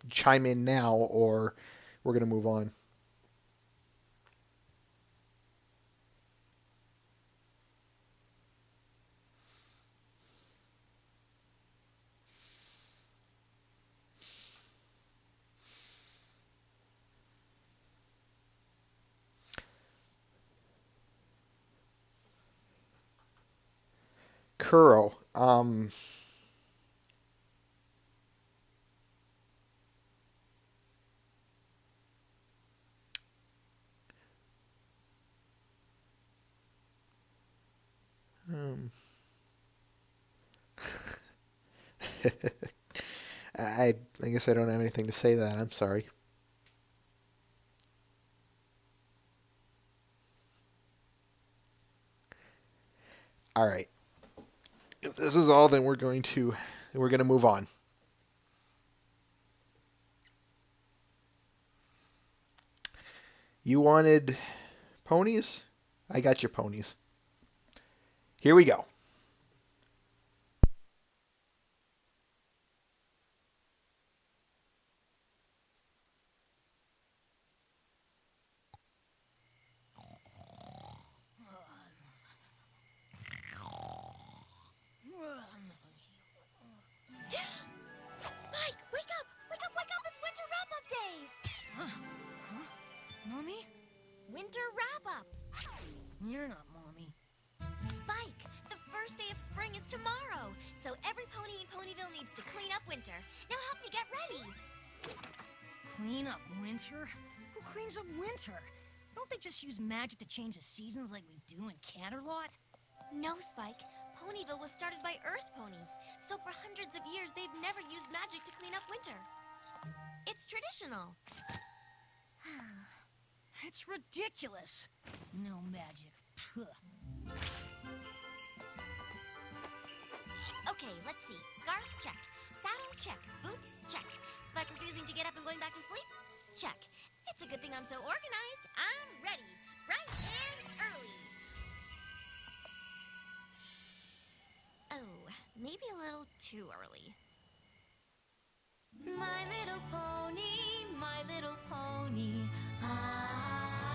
chime in now, or we're gonna move on. Kuro. Um, I guess I don't have anything to say to that. I'm sorry. All right. If this is all, then we're gonna move on. You wanted ponies? I got your ponies. Here we go. Spike, wake up! Wake up, wake up! It's winter wrap-up day! Huh? Mommy? Winter wrap-up! You're not Mommy. Spike, the first day of spring is tomorrow, so every pony in Ponyville needs to clean up winter. Now help me get ready! Clean up winter? Who cleans up winter? Don't they just use magic to change the seasons like we do in Canterlot? No, Spike. Ponyville was started by Earth ponies, so for hundreds of years they've never used magic to clean up winter. It's traditional. It's ridiculous. No magic. Puh. Okay, let's see. Scarf, check. Saddle, check. Boots, check. Spike refusing to get up and going back to sleep? Check. It's a good thing I'm so organized. I'm ready. Bright and early. Oh, maybe a little too early. My little pony, my little pony. Ah, my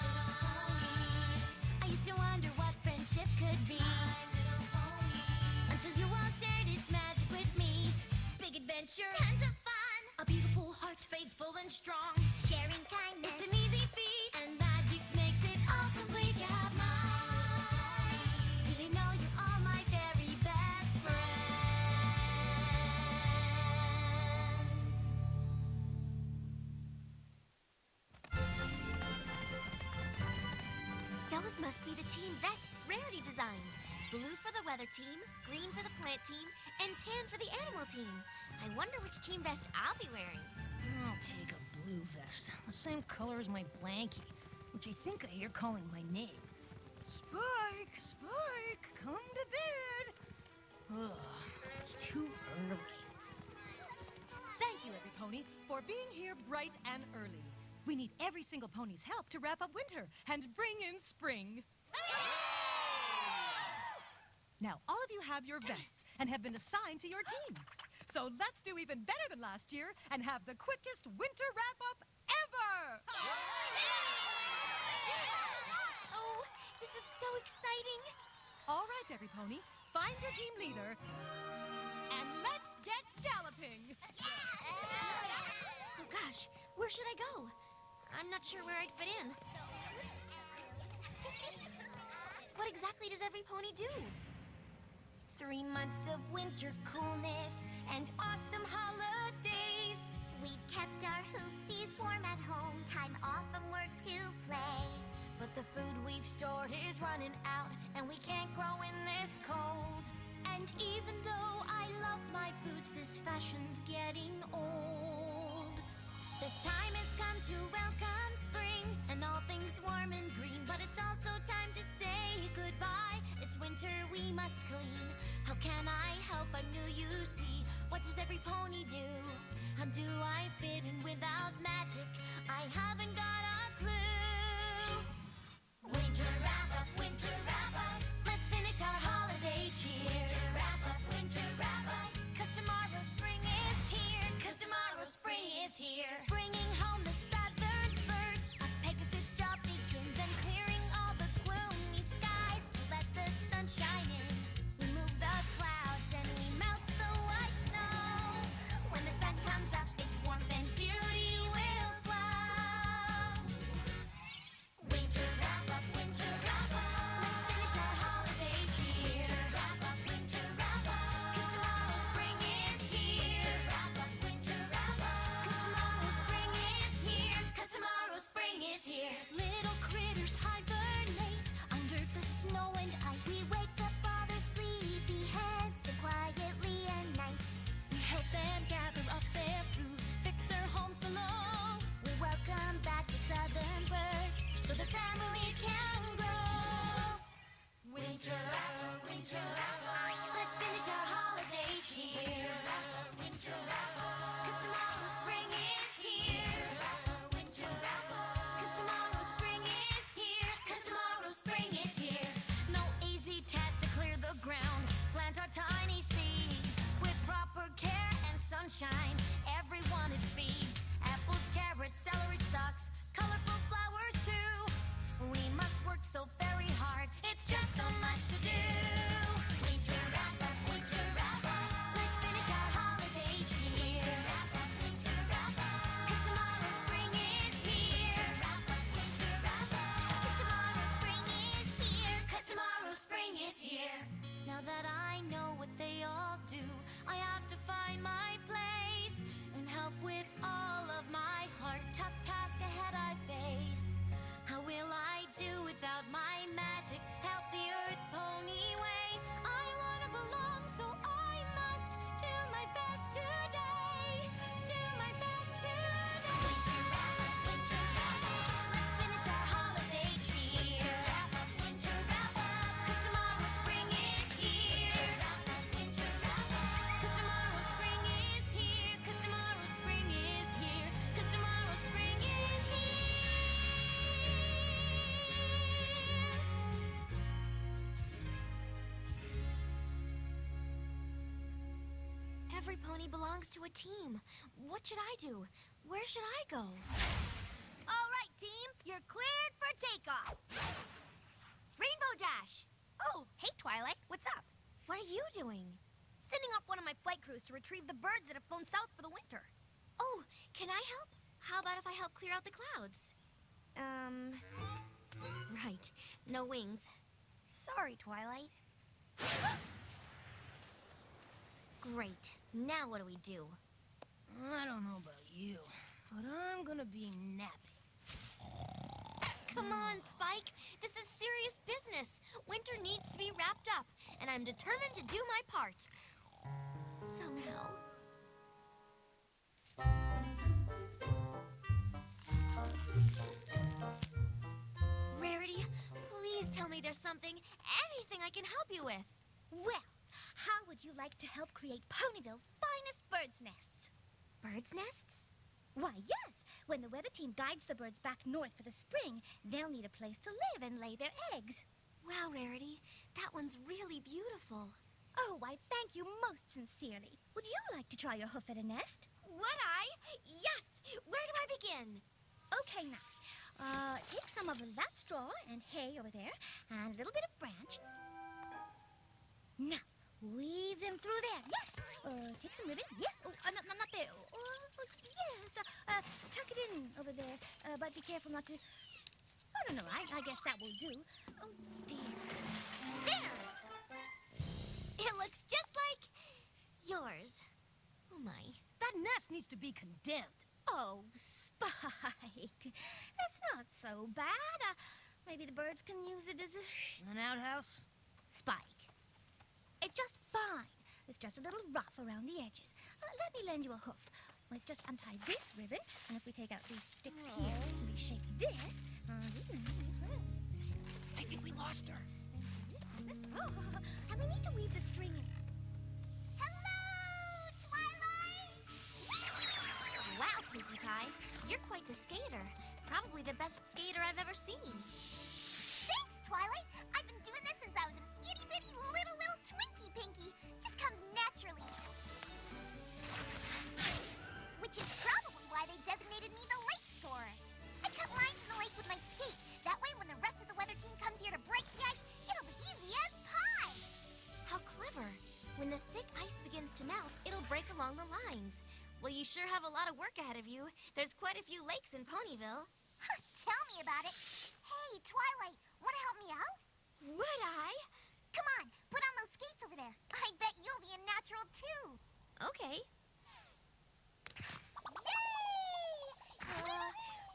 little pony. I used to wonder what friendship could be. My little pony. Until you all shared its magic with me. Big adventure, tons of fun. A beautiful heart, faithful and strong. Sharing kindness, it's an easy feat. And magic makes it all complete. You have mine. Do you know you're all my very best friends? Those must be the team vests Rarity designed. Blue for the weather team, green for the plant team, and tan for the animal team. I wonder which team vest I'll be wearing. I'll take a blue vest. The same color as my blankie, which I think I hear calling my name. Spike! Spike! Come to bed! Ugh, it's too early. Thank you, every pony, for being here bright and early. We need every single pony's help to wrap up winter and bring in spring. Now, all of you have your vests and have been assigned to your teams. So let's do even better than last year and have the quickest winter wrap-up ever! Oh, this is so exciting. All right, every pony, find your team leader and let's get galloping. Oh gosh, where should I go? I'm not sure where I'd fit in. What exactly does every pony do? 3 months of winter coolness and awesome holidays. We've kept our hoofsies warm at home, time off from work to play. But the food we've stored is running out, and we can't grow in this cold. And even though I love my boots, clothes, this fashion's getting old. The time has come to welcome spring and all things warm and green, but it's also time to say goodbye. It's winter, we must clean. How can I help? I'm new, you see. What does every pony do? How do I fit in without magic? I haven't got a clue. Winter wrap up, winter wrap up. Let's finish our holiday cheer. Winter wrap up, winter wrap up. 'Cause tomorrow spring is here. 'Cause tomorrow spring is here. Bringing home the southern birds. A Pegasus job begins and clearing all the gloomy skies. Let the sun shine in. We move the clouds and we melt the white snow. When the sun comes up, its warmth and beauty will glow. Winter wrap up, winter wrap up. Let's finish our holiday cheer. Winter wrap up, winter wrap up. 'Cause tomorrow spring is here. Winter wrap up, winter wrap up. 'Cause tomorrow spring is here. 'Cause tomorrow spring is here. Little critters hibernate under the snow and ice. We wake up all their sleepy heads so quietly and nice. We help them gather up their food, fix their homes below. We welcome back the southern birds so the families can grow. Winter wrap up, winter wrap up. Let's finish our holiday cheer. Winter wrap up, winter wrap up. 'Cause tomorrow spring is here. Winter wrap up, winter wrap up. 'Cause tomorrow spring is here. 'Cause tomorrow spring is here. No easy task to clear the ground. Plant our tiny seeds with proper care and sunshine. Everyone it feeds. Apples, carrots, celery stalks, colorful flowers too. We must work so very hard. It's just so much to do. Winter wrap up, winter wrap up. Let's finish our holiday cheer. Winter wrap up, winter wrap up. 'Cause tomorrow spring is here. Winter wrap up, winter wrap up. 'Cause tomorrow spring is here. 'Cause tomorrow spring is here. Now that I know what they all do, I have to find my place and help with all of my heart. Tough task ahead I face. How will I do without my magic? Help the earth pony way. I wanna belong, so I must do my best today. Do my best today. Winter wrap up, winter wrap up. Let's finish our holiday cheer. Winter wrap up, winter wrap up. 'Cause tomorrow spring is here. Winter wrap up, winter wrap up. 'Cause tomorrow spring is here. 'Cause tomorrow spring is here. 'Cause tomorrow spring is here. Every pony belongs to a team. What should I do? Where should I go? All right, team, you're cleared for takeoff. Rainbow Dash. Oh, hey, Twilight, what's up? What are you doing? Sending off one of my flight crews to retrieve the birds that have flown south for the winter. Oh, can I help? How about if I help clear out the clouds? Right. No wings. Sorry, Twilight. Great. Now what do we do? I don't know about you, but I'm gonna be nappy. Come on, Spike. This is serious business. Winter needs to be wrapped up, and I'm determined to do my part. Somehow. Rarity, please tell me there's something, anything I can help you with. Well, how would you like to help create Ponyville's finest bird's nests? Birds' nests? Why, yes. When the weather team guides the birds back north for the spring, they'll need a place to live and lay their eggs. Wow, Rarity, that one's really beautiful. Oh, I thank you most sincerely. Would you like to try your hoof at a nest? Would I? Yes! Where do I begin? Okay, now, take some of that straw and hay over there, and a little bit of branch. Now, weave them through there. Yes! Take some ribbon. Yes! Oh, not there. Oh, yes. Tuck it in over there, but be careful not to... Oh, no, I guess that will do. Oh, dear. There! It looks just like yours. Oh, my. That nest needs to be condemned. Oh, Spike. That's not so bad. Maybe the birds can use it as a... An outhouse? Spike. It's just fine. It's just a little rough around the edges. Let me lend you a hoof. Let's just untie this ribbon, and if we take out these sticks here, we shape this. I think we lost her. And we need to weave the string in. Hello, Twilight! Wow, Pinkie Pie, you're quite the skater. Probably the best skater I've ever seen. Thanks, Twilight. I've been doing this since I was an itty-bitty little Twinkie Pinky. Just comes naturally. Which is probably why they designated me the lake scorer. I cut lines in the lake with my skate. That way, when the rest of the weather team comes here to break the ice, it'll be easy as pie. How clever. When the thick ice begins to melt, it'll break along the lines. Well, you sure have a lot of work ahead of you. There's quite a few lakes in Ponyville. Tell me about it. Hey, Twilight, want to help me out? Would I? Come on, put on those skates over there. I bet you'll be a natural, too. Okay. Yay!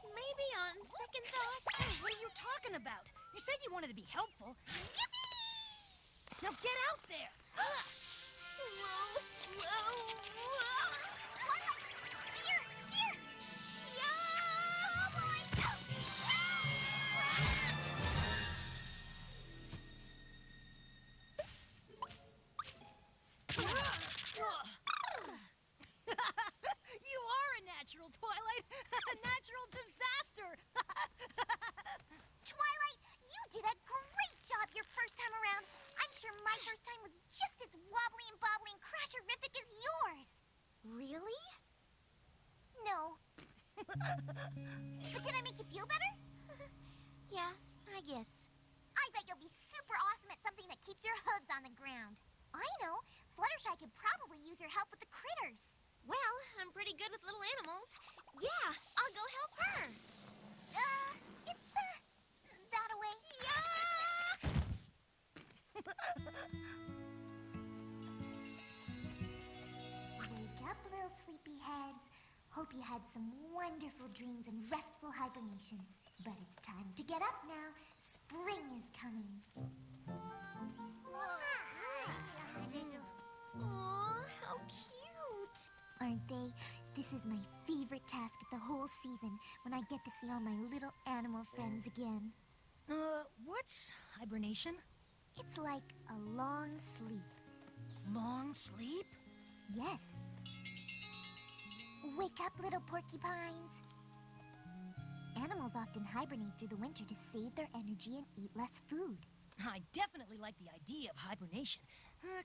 Maybe on second thought. Hey, what are you talking about? You said you wanted to be helpful. Yippee! Now get out there! Whoa, whoa, whoa! Twilight, steer, steer! Yeah! Oh, boy! You are a natural, Twilight! A natural disaster! Twilight, you did a great job your first time around. I'm sure my first time was just as wobbly and bobbly and crasherific as yours. Really? No. But did I make you feel better? Yeah, I guess. I bet you'll be super awesome at something that keeps your hooves on the ground. I know. Fluttershy could probably use your help with the critters. Well, I'm pretty good with little animals. Yeah, I'll go help her. It's, that away. Yeah! Wake up, little sleepyheads. Hope you had some wonderful dreams and restful hibernation. But it's time to get up now. Spring is coming. Aw, how cute. Aren't they? This is my favorite task of the whole season, when I get to see all my little animal friends again. What's hibernation? It's like a long sleep. Long sleep? Yes. Wake up, little porcupines. Animals often hibernate through the winter to save their energy and eat less food. I definitely like the idea of hibernation,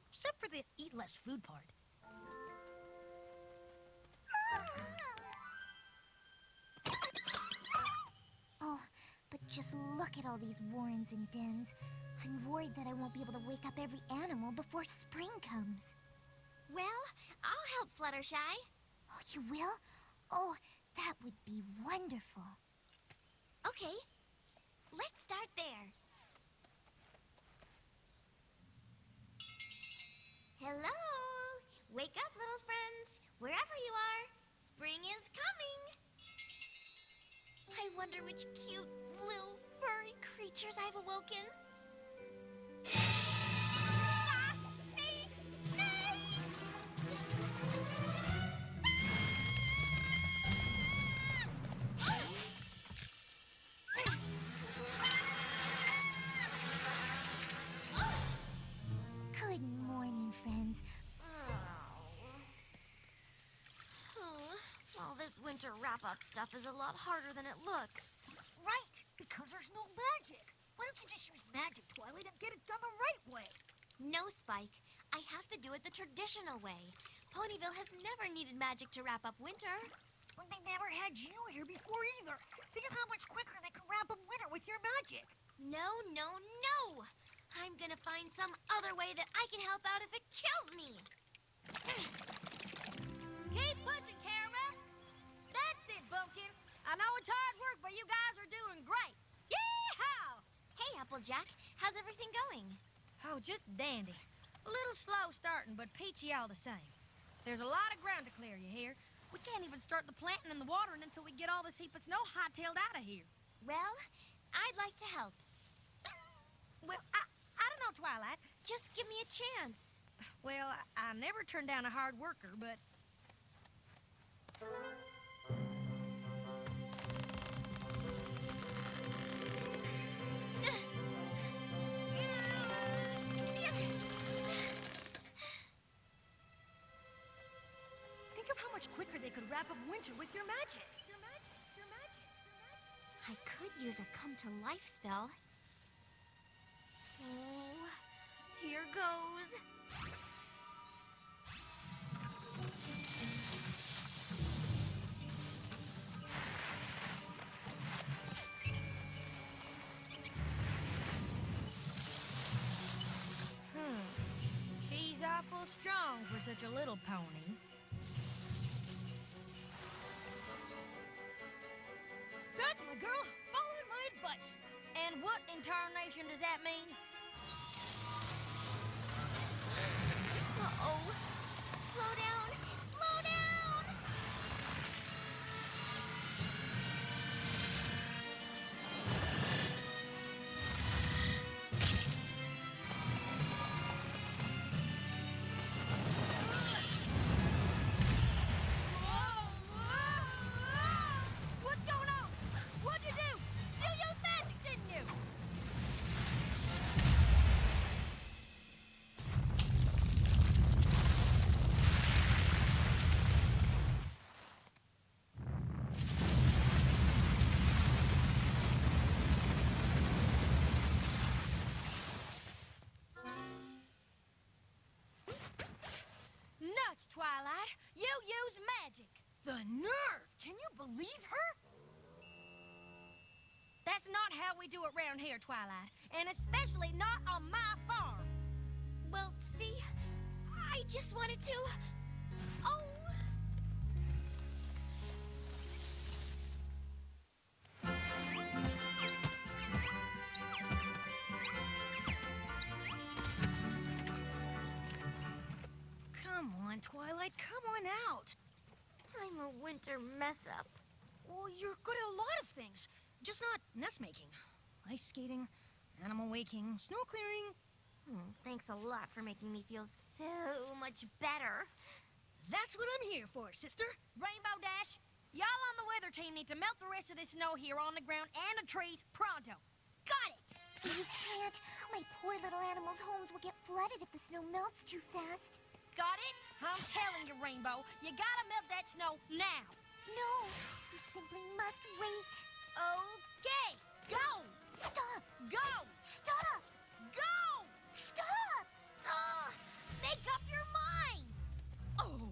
except for the eat less food part. Oh, but just look at all these warrens and dens. I'm worried that I won't be able to wake up every animal before spring comes. Well, I'll help Fluttershy. Oh, you will? Oh, that would be wonderful. Okay, let's start there. Hello! Wake up, little friends. Wherever you are, spring is coming. I wonder which cute little furry creatures I've awoken. Ah, snakes! Snakes! Good morning, friends. All this winter wrap-up stuff is a lot harder than it looks. Right, because there's no magic. Why don't you just use magic, Twilight, and get it done the right way? No, Spike. I have to do it the traditional way. Ponyville has never needed magic to wrap up winter. Well, they never had you here before either. Think of how much quicker they can wrap up winter with your magic. No, no, no! I'm gonna find some other way that I can help out if it kills me. Keep pushing, Caramel. That's it, Bumpkin. I know it's hard work, but you guys are doing great. Yee-haw! Hey, Applejack. How's everything going? Oh, just dandy. A little slow starting, but peachy all the same. There's a lot of ground to clear, you hear? We can't even start the planting and the watering until we get all this heap of snow hightailed out of here. Well, I'd like to help. Well, I don't know, Twilight. Just give me a chance. Well, I never turn down a hard worker, but... Think of how much quicker they could wrap up winter with your magic. I could use a come to life spell. Oh, here goes. She's awful strong for such a little pony. That's my girl, following my advice. And what in tarnation does that mean? Uh-oh. Slow down! Slow down! What's going on? What'd you do? You used magic, didn't you? Nuts, Twilight. You use magic. The nerve! Can you believe her? That's not how we do it round here, Twilight. And especially not on my farm. Well, see, I just wanted to... Oh! Come on, Twilight, come on out. I'm a winter mess-up. Well, you're good at a lot of things, just not nest making. Ice skating, animal waking, snow clearing. Thanks a lot for making me feel so much better. That's what I'm here for, sister. Rainbow Dash, y'all on the weather team need to melt the rest of this snow here on the ground and the trees pronto. Got it! You can't. My poor little animals' homes will get flooded if the snow melts too fast. Got it? I'm telling you, Rainbow, you gotta melt that snow now. No, you simply must wait. Okay, go! Stop! Go! Stop! Go! Stop! Ugh! Make up your minds! Oh,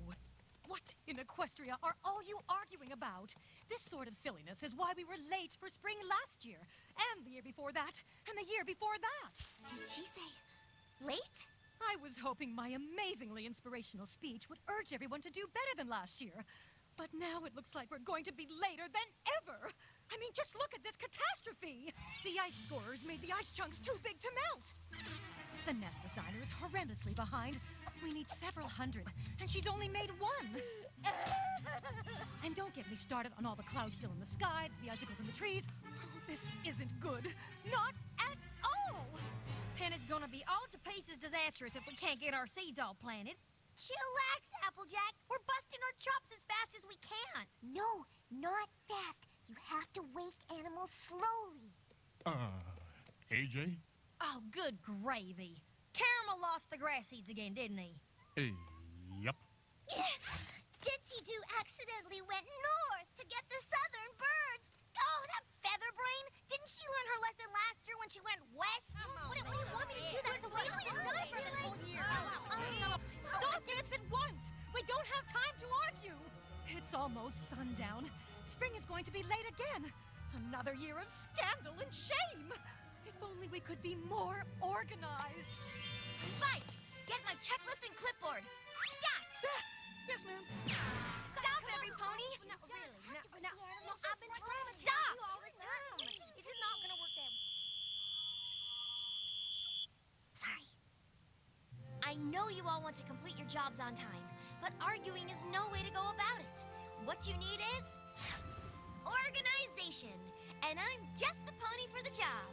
what in Equestria are all you arguing about? This sort of silliness is why we were late for spring last year, and the year before that, and the year before that. Did she say late? I was hoping my amazingly inspirational speech would urge everyone to do better than last year. But now it looks like we're going to be later than ever. I mean, just look at this catastrophe. The ice scorers made the ice chunks too big to melt. The nest designer is horrendously behind. We need several hundred, and she's only made one. And don't get me started on all the clouds still in the sky, the icicles in the trees. Oh, this isn't good. Not at all. And it's gonna be all to pieces disastrous if we can't get our seeds all planted. Chillax, Applejack. We're busting our chops as fast as we can. No, not fast. You have to wake animals slowly. AJ? Oh, good gravy. Caramel lost the grass seeds again, didn't he? Yep. Ditsy Doo accidentally went north to get the southern birds. Oh, that featherbrain! Didn't she learn her lesson last year when she went west? What do you want me to do? That's the way it's been done for this whole year. Stop this at once! We don't have time to argue! It's almost sundown. Spring is going to be late again. Another year of scandal and shame. If only we could be more organized. Spike, get my checklist and clipboard. Stat! Yes, ma'am. Stop, every pony! No, really. No, I've been Stop! all this time. This is not gonna work out. Sorry. I know you all want to complete your jobs on time, but arguing is no way to go about it. What you need is organization, and I'm just the pony for the job.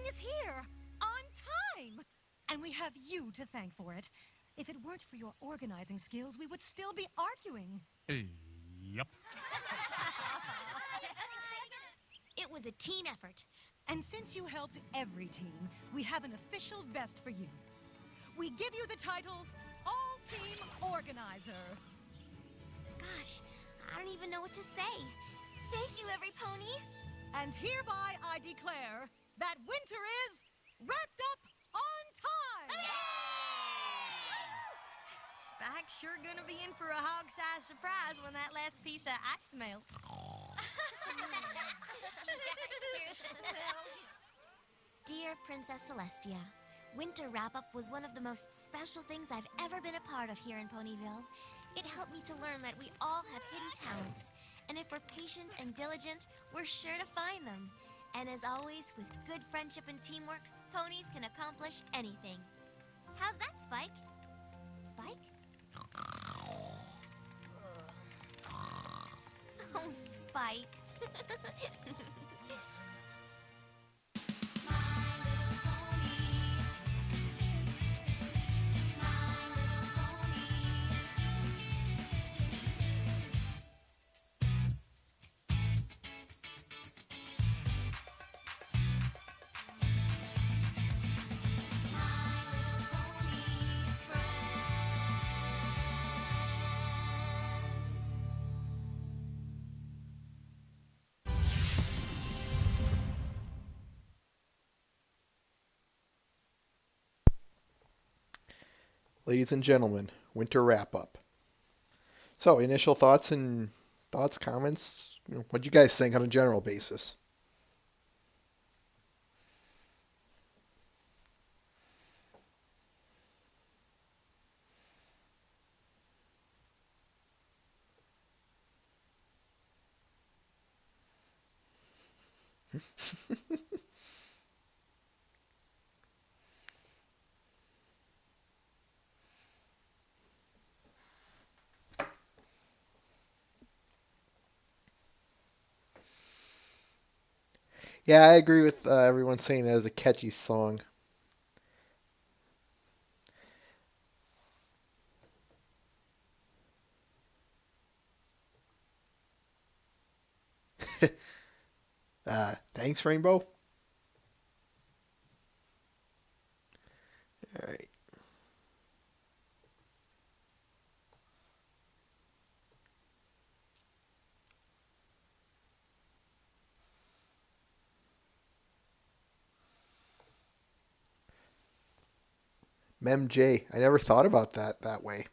is here, on time. And we have you to thank for it. If it weren't for your organizing skills, we would still be arguing. Yep. It was a team effort. And since you helped every team, we have an official vest for you. We give you the title All-Team Organizer. Gosh, I don't even know what to say. Thank you, every pony. And hereby I declare that winter is wrapped up on time! Spike's sure gonna be in for a hog-sized surprise when that last piece of ice melts. Dear Princess Celestia, Winter Wrap-Up was one of the most special things I've ever been a part of here in Ponyville. It helped me to learn that we all have hidden talents, and if we're patient and diligent, we're sure to find them. And as always, with good friendship and teamwork, ponies can accomplish anything. How's that, Spike? Spike? Oh, Spike. Ladies and gentlemen, winter wrap up. So, initial comments. What do you guys think on a general basis? Yeah, I agree with everyone saying it as a catchy song. Thanks, Rainbow. All right. Mem J. I never thought about that way.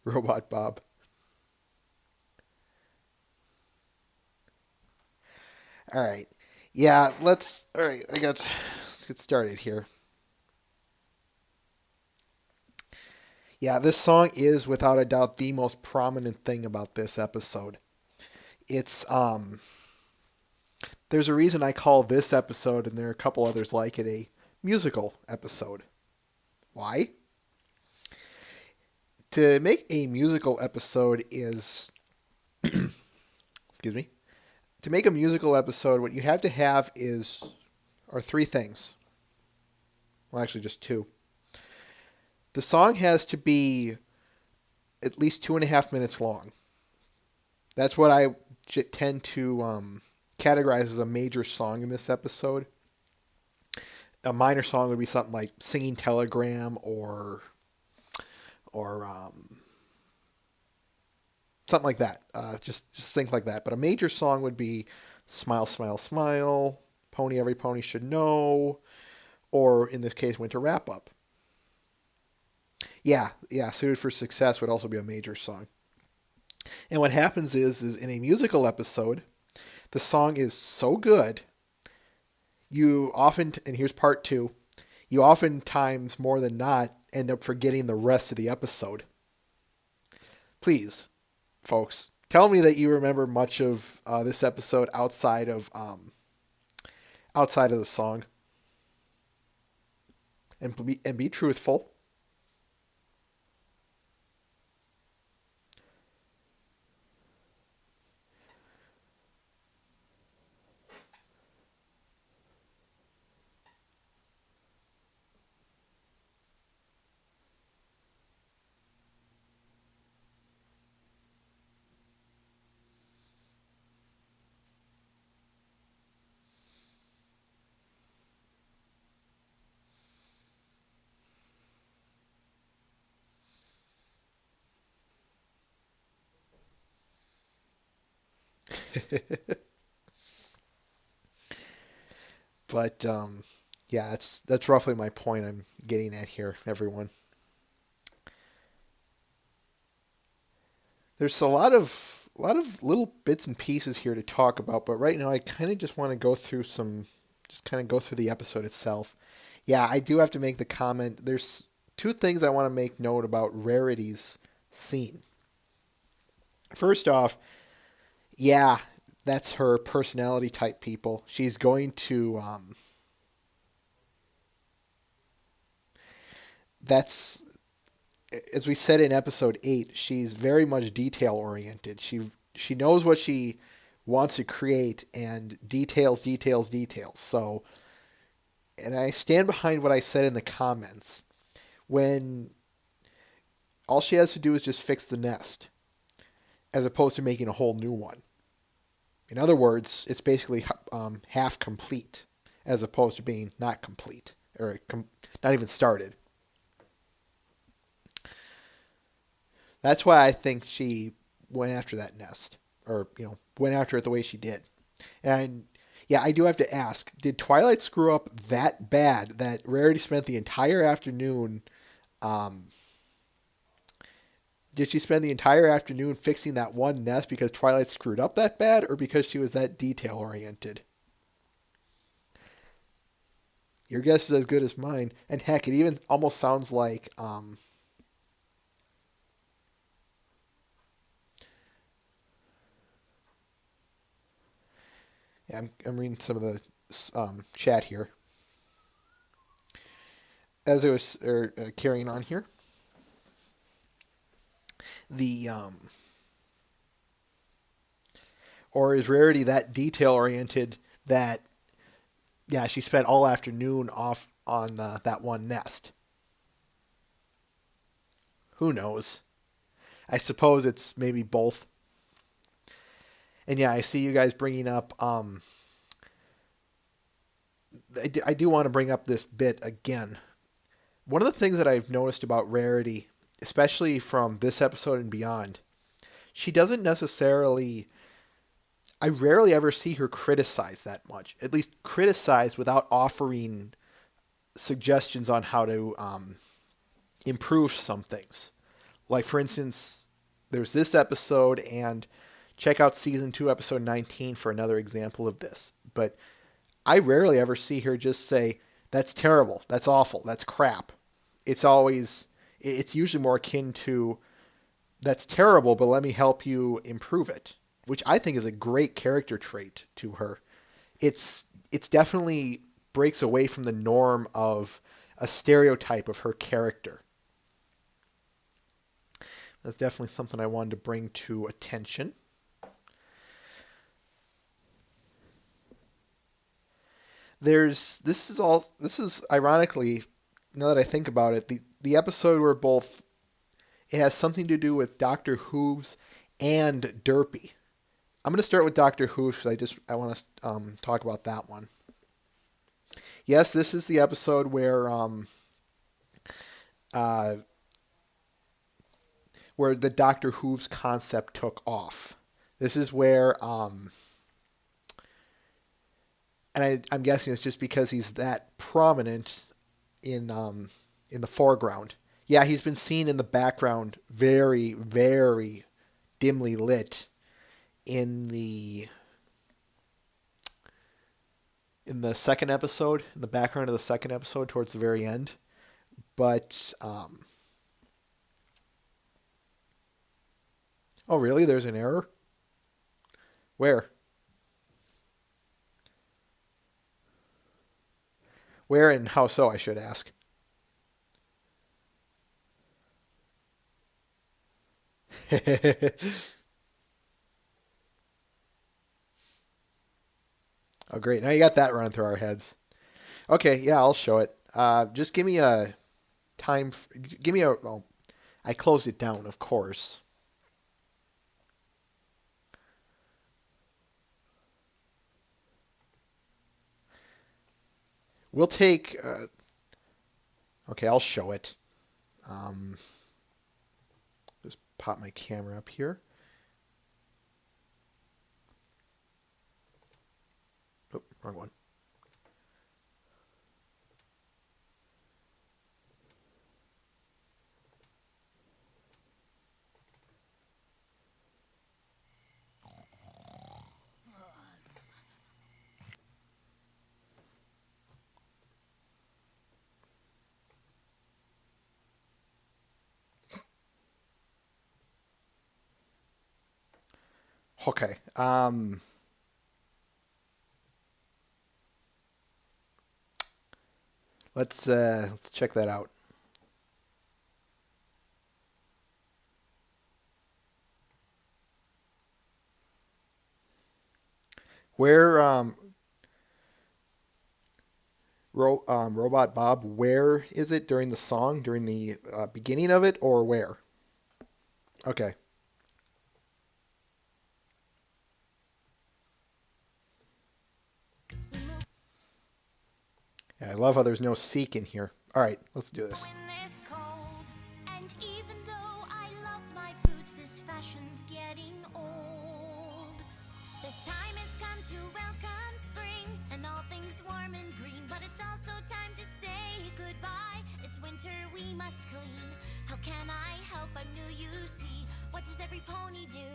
Robot Bob. All right. Yeah, all right, let's get started here. Yeah, this song is without a doubt the most prominent thing about this episode. It's there's a reason I call this episode, and there are a couple others like it, a musical episode. Why? To make a musical episode is excuse me. To make a musical episode, what you have to have are three things. Well, actually, just two. The song has to be at least 2.5 minutes long. That's what I tend to categorize as a major song in this episode. A minor song would be something like "Singing Telegram" or something like that. Just think like that. But a major song would be "Smile, Smile, Smile," "Pony Every Pony Should Know," or in this case, "Winter Wrap Up." Yeah, "Suited for Success" would also be a major song. And what happens is in a musical episode, the song is so good, you often, and here's part two, you oftentimes, more than not, end up forgetting the rest of the episode. Please, folks, tell me that you remember much of this episode outside of the song, and be truthful. But yeah, that's roughly my point I'm getting at here, everyone. There's a lot of little bits and pieces here to talk about, but right now I kind of just want to go through just kind of go through the episode itself. Yeah, I do have to make the comment. There's two things I want to make note about Rarity's scene. First off, yeah, that's her personality type, people. She's going to that's as we said in episode 8, she's very much detail oriented. She knows what she wants to create and details, details, details. So, and I stand behind what I said in the comments. When all she has to do is just fix the nest, as opposed to making a whole new one. In other words, it's basically half complete, as opposed to being not complete or not even started. That's why I think she went after that nest, or went after it the way she did. And yeah, I do have to ask: did Twilight screw up that bad that Rarity spent the entire afternoon? Um, did she spend the entire afternoon fixing that one nest because Twilight screwed up that bad, or because she was that detail oriented? Your guess is as good as mine. And heck, it even almost sounds like yeah, I'm reading some of the chat here as it was carrying on here. The or is Rarity that detail oriented that yeah, she spent all afternoon off on that one nest? Who knows? I suppose it's maybe both. And yeah, I see you guys bringing up. I do want to bring up this bit again. One of the things that I've noticed about Rarity, especially from this episode and beyond, she doesn't necessarily. I rarely ever see her criticize that much. At least criticize without offering suggestions on how to improve some things. Like, for instance, there's this episode, and check out season 2, episode 19 for another example of this. But I rarely ever see her just say, that's terrible, that's awful, that's crap. It's usually more akin to, that's terrible, but let me help you improve it, which I think is a great character trait to her. It's definitely breaks away from the norm of a stereotype of her character. That's definitely something I wanted to bring to attention. This is ironically, now that I think about it, the episode where both it has something to do with Doctor Who's and Derpy. I'm going to start with Doctor Who because I want to talk about that one. Yes, this is the episode uh, where the Doctor Who's concept took off. This is where and I'm guessing it's just because he's that prominent in the foreground. Yeah, he's been seen in the background, very very dimly lit in the second episode, in the background of the second episode, towards the very end. But oh really? There's an error. Where? Where and how so? I should ask. Oh, great. Now you got that running through our heads. Okay, yeah, I'll show it. Just give me a time. Give me a. Well, I closed it down, of course. We'll take. Okay, I'll show it. Um, just pop my camera up here. Wrong one. Okay. Let's check that out. Where Robot Bob, where is it during the song, during the beginning of it, or where? Okay. Yeah, I love how there's no seek in here. All right, let's do this. When it's cold, and even though I love my boots, this fashion's getting old. The time has come to welcome spring and all things warm and green, but it's also time to say goodbye. It's winter, we must clean. How can I help but new you see? What does every pony do?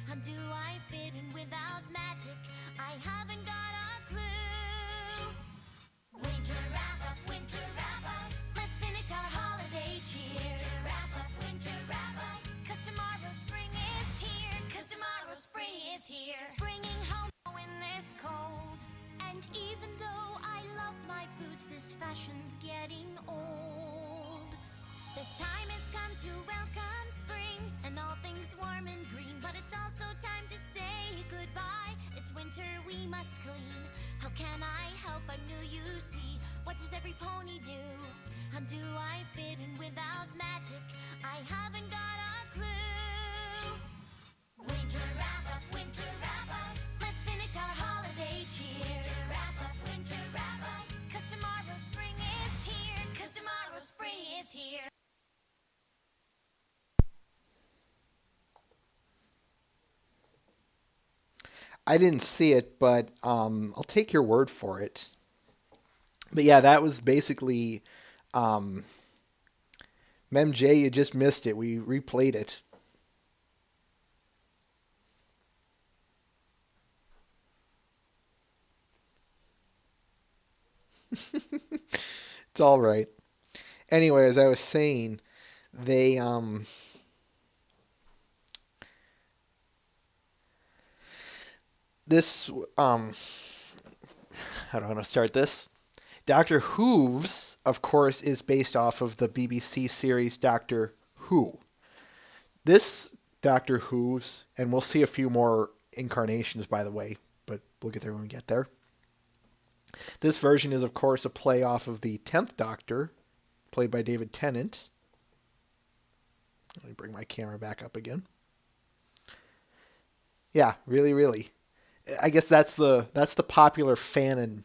How do I fit in without magic? I haven't got a clue. Winter wrap up, winter wrap up. Let's finish our holiday cheer. Winter wrap up, winter wrap up. 'Cause tomorrow spring is here. 'Cause tomorrow spring is here. Bringing home when it's cold. And even though I love my boots, this fashion's getting old. The time has come to welcome spring and all things warm and green, but it's also time to say goodbye. It's winter, we must clean. How can I help but new you see? What does every pony do? How do I fit in without magic? I haven't got a clue. Winter wrap up, winter wrap up. Let's finish our holiday cheer. Winter wrap up, winter wrap up. 'Cause tomorrow spring is here. 'Cause tomorrow spring is here. I didn't see it, but I'll take your word for it. But yeah, that was basically um, Mem J. You just missed it. We replayed it. It's all right. Anyway, as I was saying, they this how do I want to start this? Doctor Who's, of course, is based off of the BBC series Doctor Who. This Doctor Who's, and we'll see a few more incarnations, by the way, but we'll get there when we get there. This version is, of course, a play off of the 10th Doctor, played by David Tennant. Let me bring my camera back up again. Yeah, really, really. I guess that's the popular fanon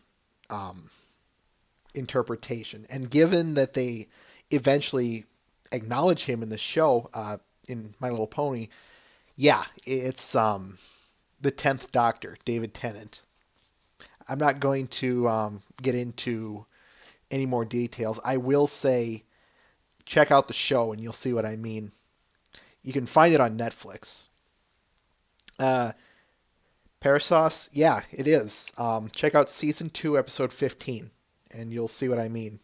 interpretation. And given that they eventually acknowledge him in the show, in My Little Pony, yeah, it's the 10th Doctor, David Tennant. I'm not going to get into any more details. I will say, check out the show and you'll see what I mean. You can find it on Netflix. Parasos, yeah, it is. Check out season 2, episode 15, and you'll see what I mean.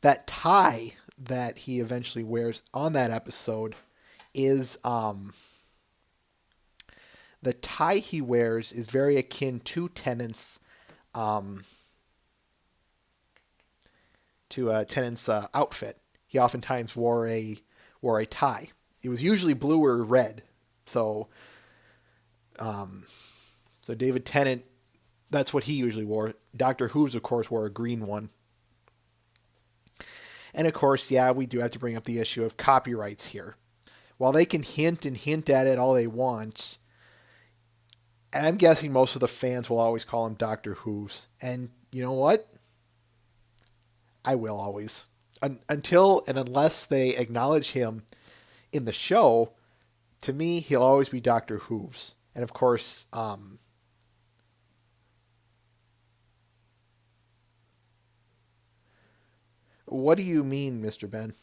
That tie that he eventually wears on that episode is the tie he wears is very akin to Tennant's outfit. He oftentimes wore a tie. It was usually blue or red. So David Tennant, that's what he usually wore. Doctor Who's, of course, wore a green one. And of course, yeah, we do have to bring up the issue of copyrights here. While they can hint at it all they want, and I'm guessing most of the fans will always call him Doctor Who's. And you know what? I will always. Until and unless they acknowledge him in the show, to me, he'll always be Doctor Who's. And of course, What do you mean, Mr. Ben?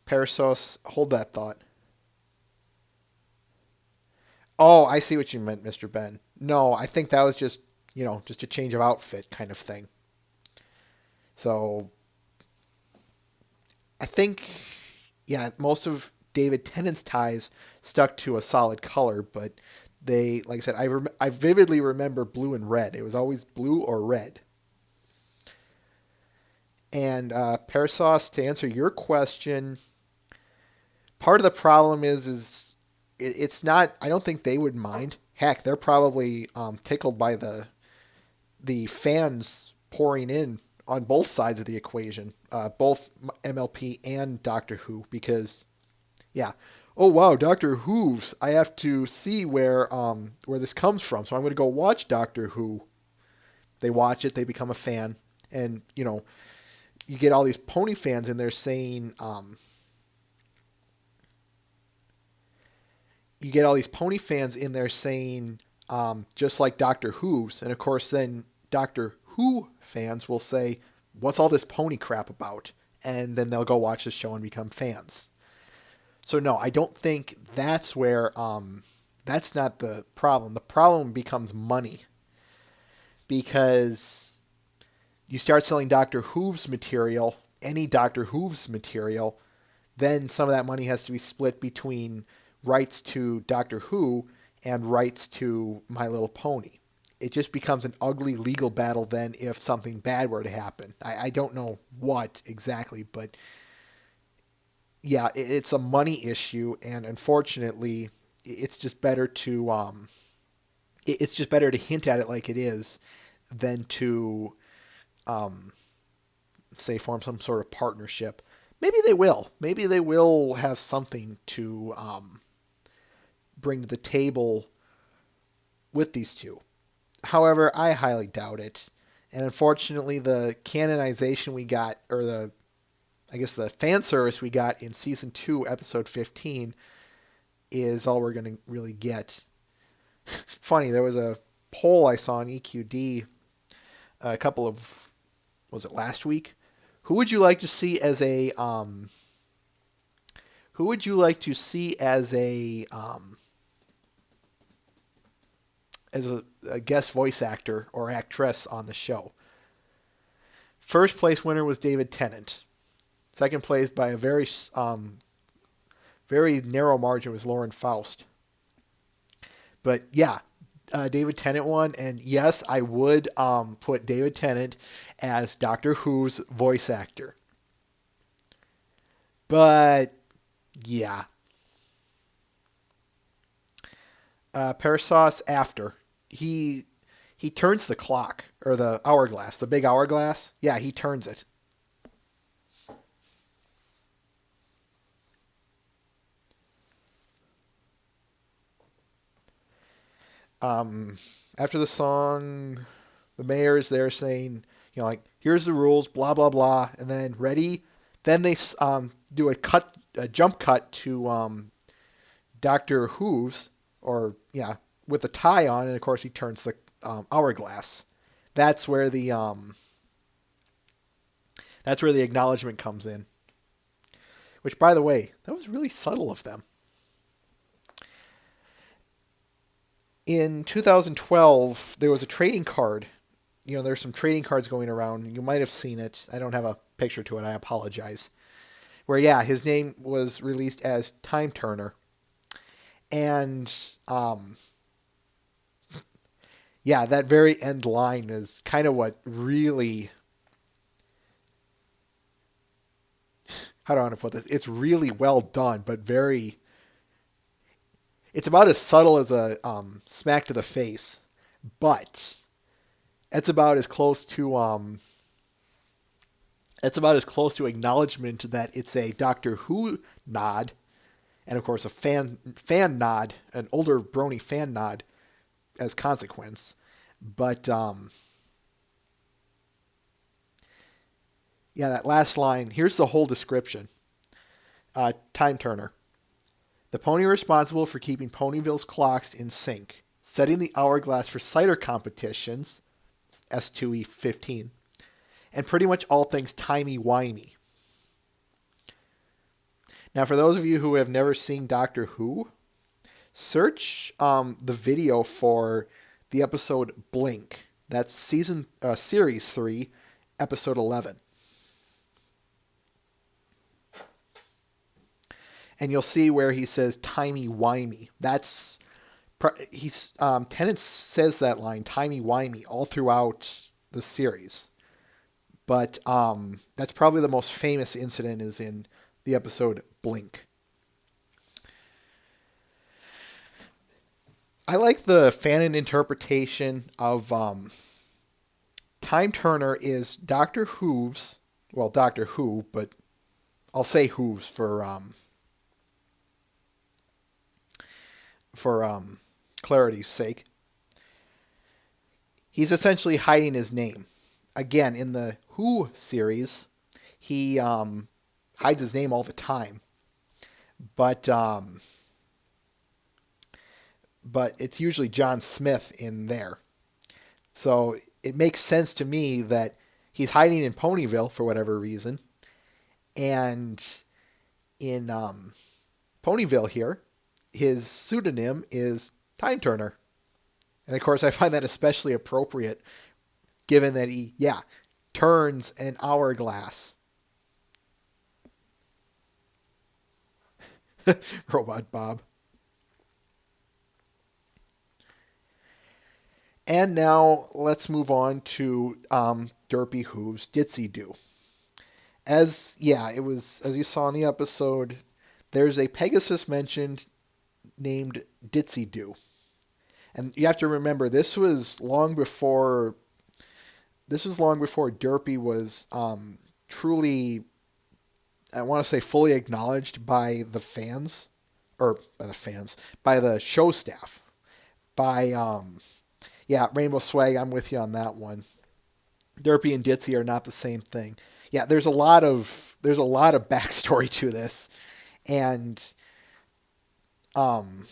Parasos, hold that thought. Oh, I see what you meant, Mr. Ben. No, I think that was just, just a change of outfit kind of thing. So I think, yeah, most of David Tennant's ties stuck to a solid color, but they, like I said, I vividly remember blue and red. It was always blue or red. And Parasos, to answer your question, part of the problem is it's not. I don't think they would mind. Heck, they're probably tickled by the fans pouring in on both sides of the equation, both MLP and Doctor Who, because yeah, oh wow, Doctor Who's. I have to see where this comes from, so I'm going to go watch Doctor Who. They watch it, they become a fan, and you get all these pony fans in there saying. You get all these pony fans in there saying, just like Doctor Who's, and of course then Doctor Who fans will say, what's all this pony crap about? And then they'll go watch the show and become fans. So no, I don't think that's where, that's not the problem. The problem becomes money. Because you start selling Doctor Who's material, any Doctor Who's material, then some of that money has to be split between rights to Doctor Who and rights to My Little Pony. It just becomes an ugly legal battle then if something bad were to happen. I don't know what exactly, but yeah, it's a money issue, and unfortunately, it's just better to hint at it like it is than to say form some sort of partnership. Maybe they will. Maybe they will have something to bring to the table with these two. However, I highly doubt it. And unfortunately, the canonization we got, or the fan service we got in season 2, episode 15, is all we're going to really get. Funny, there was a poll I saw on EQD was it last week? Who would you like to see as a who would you like to see as a guest voice actor or actress on the show? First place winner was David Tennant. Second place by a very narrow margin was Lauren Faust. But yeah, David Tennant won, and yes, I would put David Tennant as Doctor Who's voice actor. But yeah, Parasos after he turns the clock or the hourglass, the big hourglass. Yeah, he turns it. After the song, the mayor is there saying, like, here's the rules, blah blah blah, and then ready. Then they do a jump cut to Doctor Who's, or yeah, with a tie on, and of course he turns the hourglass. That's where the acknowledgement comes in. Which, by the way, that was really subtle of them. In 2012, there was a trading card. There's some trading cards going around. You might have seen it. I don't have a picture to it. I apologize. Where, yeah, his name was released as Time Turner. And, yeah, that very end line is kind of what really... How do I want to put this? It's really well done, but very... It's about as subtle as a smack to the face, but it's about as close to acknowledgement that it's a Doctor Who nod, and of course a fan nod, an older brony fan nod as consequence. But yeah, that last line. Here's the whole description. Time Turner. The pony responsible for keeping Ponyville's clocks in sync, setting the hourglass for cider competitions, S1 E15, and pretty much all things timey-wimey. Now, for those of you who have never seen Doctor Who, search the video for the episode Blink. That's series 3, episode 11. And you'll see where he says timey-wimey. Tennant says that line, timey-wimey, all throughout the series. But that's probably the most famous incident is in the episode Blink. I like the fanon interpretation of Time Turner is Doctor Who's, well, Doctor Who, but I'll say Who's for clarity's sake. He's essentially hiding his name. Again, in the Who series, he hides his name all the time. But it's usually John Smith in there. So it makes sense to me that he's hiding in Ponyville for whatever reason. And in Ponyville here, his pseudonym is Time Turner. And of course, I find that especially appropriate given that he, turns an hourglass. Robot Bob. And now let's move on to Derpy Who's Ditsy Do. As you saw in the episode, there's a Pegasus mentioned named Ditsy Do. And you have to remember, this was long before Derpy was truly, I want to say, fully acknowledged by the fans, by the show staff, by Rainbow Swag. I'm with you on that one. Derpy and Ditsy are not the same thing. Yeah, there's a lot of backstory to this, and I'm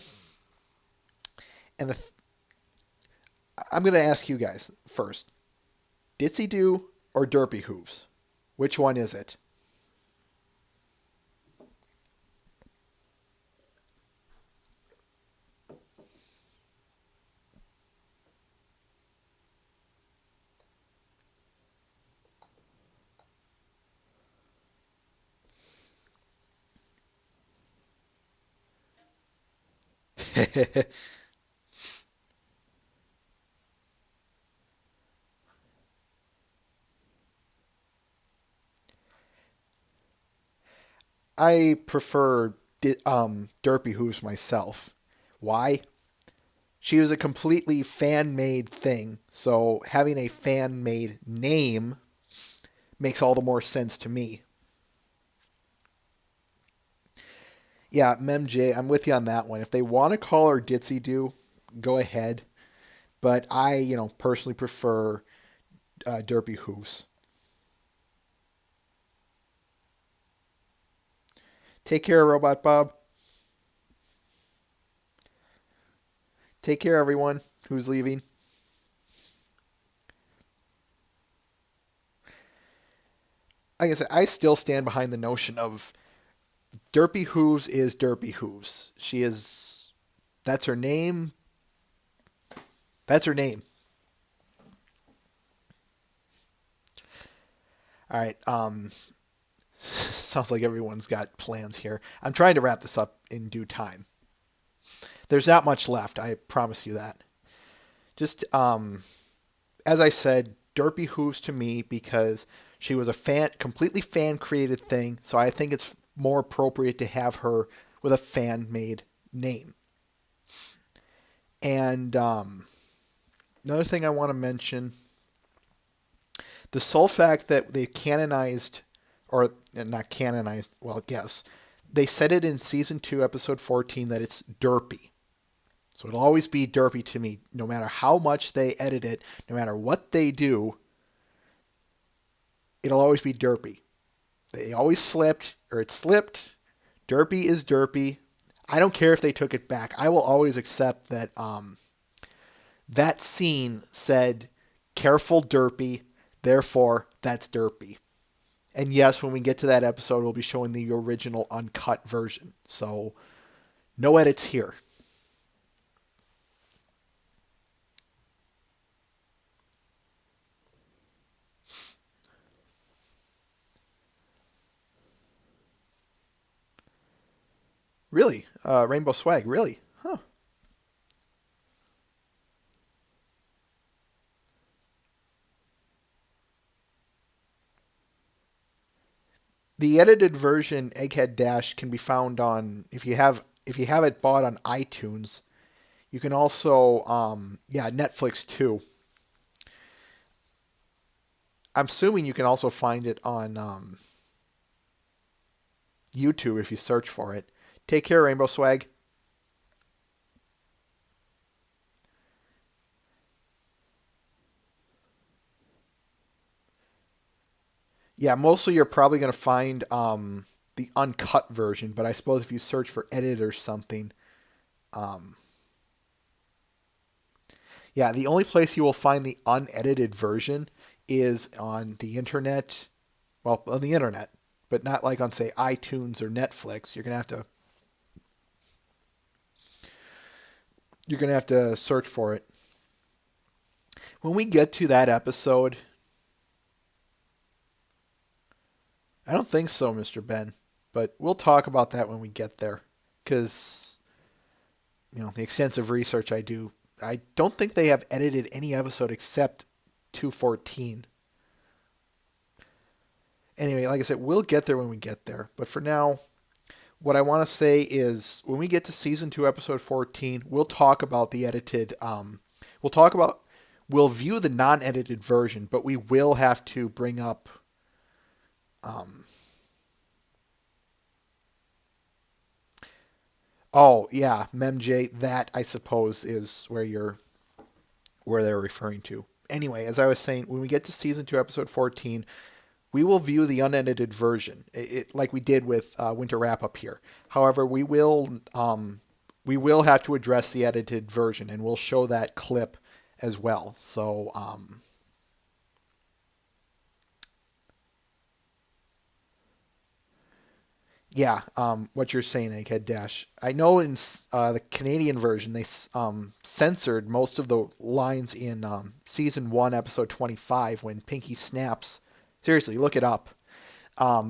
going to ask you guys first. Ditsy Do or Derpy Hooves? Which one is it? I prefer Derpy Hooves myself. Why? She was a completely fan-made thing, so having a fan-made name makes all the more sense to me. Yeah, MemJ, I'm with you on that one. If they want to call her Ditsy Do, go ahead. But I, personally prefer Derpy Hooves. Take care, Robot Bob. Take care, everyone who's leaving. Like I said, I still stand behind the notion of Derpy Hooves is Derpy Hooves. That's her name. That's her name. All right. Sounds like everyone's got plans here. I'm trying to wrap this up in due time. There's not much left. I promise you that. Just, as I said, Derpy Hooves to me because she was a completely fan-created thing. So I think it's more appropriate to have her with a fan-made name. And another thing I want to mention, the sole fact that they canonized, or not canonized, well, yes, they said it in Season 2, Episode 14, that it's Derpy. So it'll always be Derpy to me, no matter how much they edit it, no matter what they do, it'll always be Derpy. They always slipped, or it slipped. Derpy is Derpy. I don't care if they took it back. I will always accept that that scene said, "Careful, Derpy." Therefore, that's Derpy. And yes, when we get to that episode, we'll be showing the original uncut version. So, no edits here. Really? Rainbow Swag, really? Huh. The edited version Egghead Dash can be found on if you have it bought on iTunes. You can also Netflix too. I'm assuming you can also find it on YouTube if you search for it. Take care, Rainbow Swag. Yeah, mostly you're probably going to find the uncut version, but I suppose if you search for edit or something, um, yeah, the only place you will find the unedited version is on the internet. Well, on the internet, but not like on say iTunes or Netflix. You're gonna have to search for it. When we get to that episode, I don't think so, Mr. Ben, but we'll talk about that when we get there, because the extensive research I do, I don't think they have edited any episode except 214. Anyway, like I said, we'll get there when we get there. But for now, what I want to say is when we get to season 2, episode 14, we'll talk about the edited. We'll talk about. We'll view the non-edited version, but we will have to bring up. Oh yeah, MemJ. That I suppose is where they're referring to. Anyway, as I was saying, when we get to season 2, episode 14, we will view the unedited version, like we did with Winter Wrap Up here. However, we will have to address the edited version, and we'll show that clip as well. So, yeah, what you're saying, Egghead Dash. I know in the Canadian version, they censored most of the lines in season 1, episode 25, when Pinky snaps. Seriously, look it up.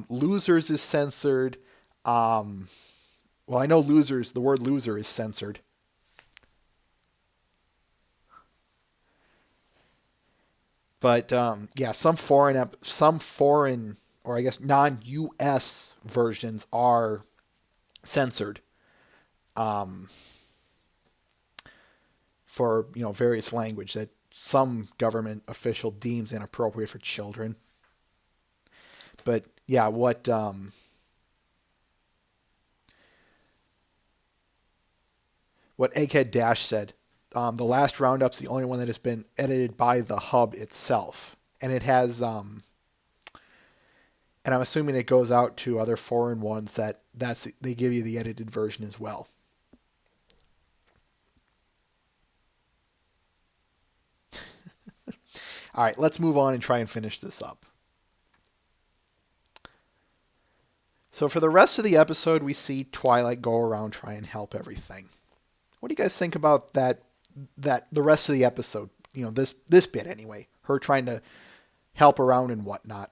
Losers is censored. Well, I know losers. The word loser is censored. But yeah, some foreign or I guess non-U.S. versions are censored um, for various language that some government official deems inappropriate for children. But yeah, what Egghead Dash said. The last roundup's the only one that has been edited by the hub itself, and it has. And I'm assuming it goes out to other foreign ones they give you the edited version as well. All right, let's move on and try and finish this up. So for the rest of the episode, we see Twilight go around try and help everything. What do you guys think about that the rest of the episode? This bit anyway. Her trying to help around and whatnot.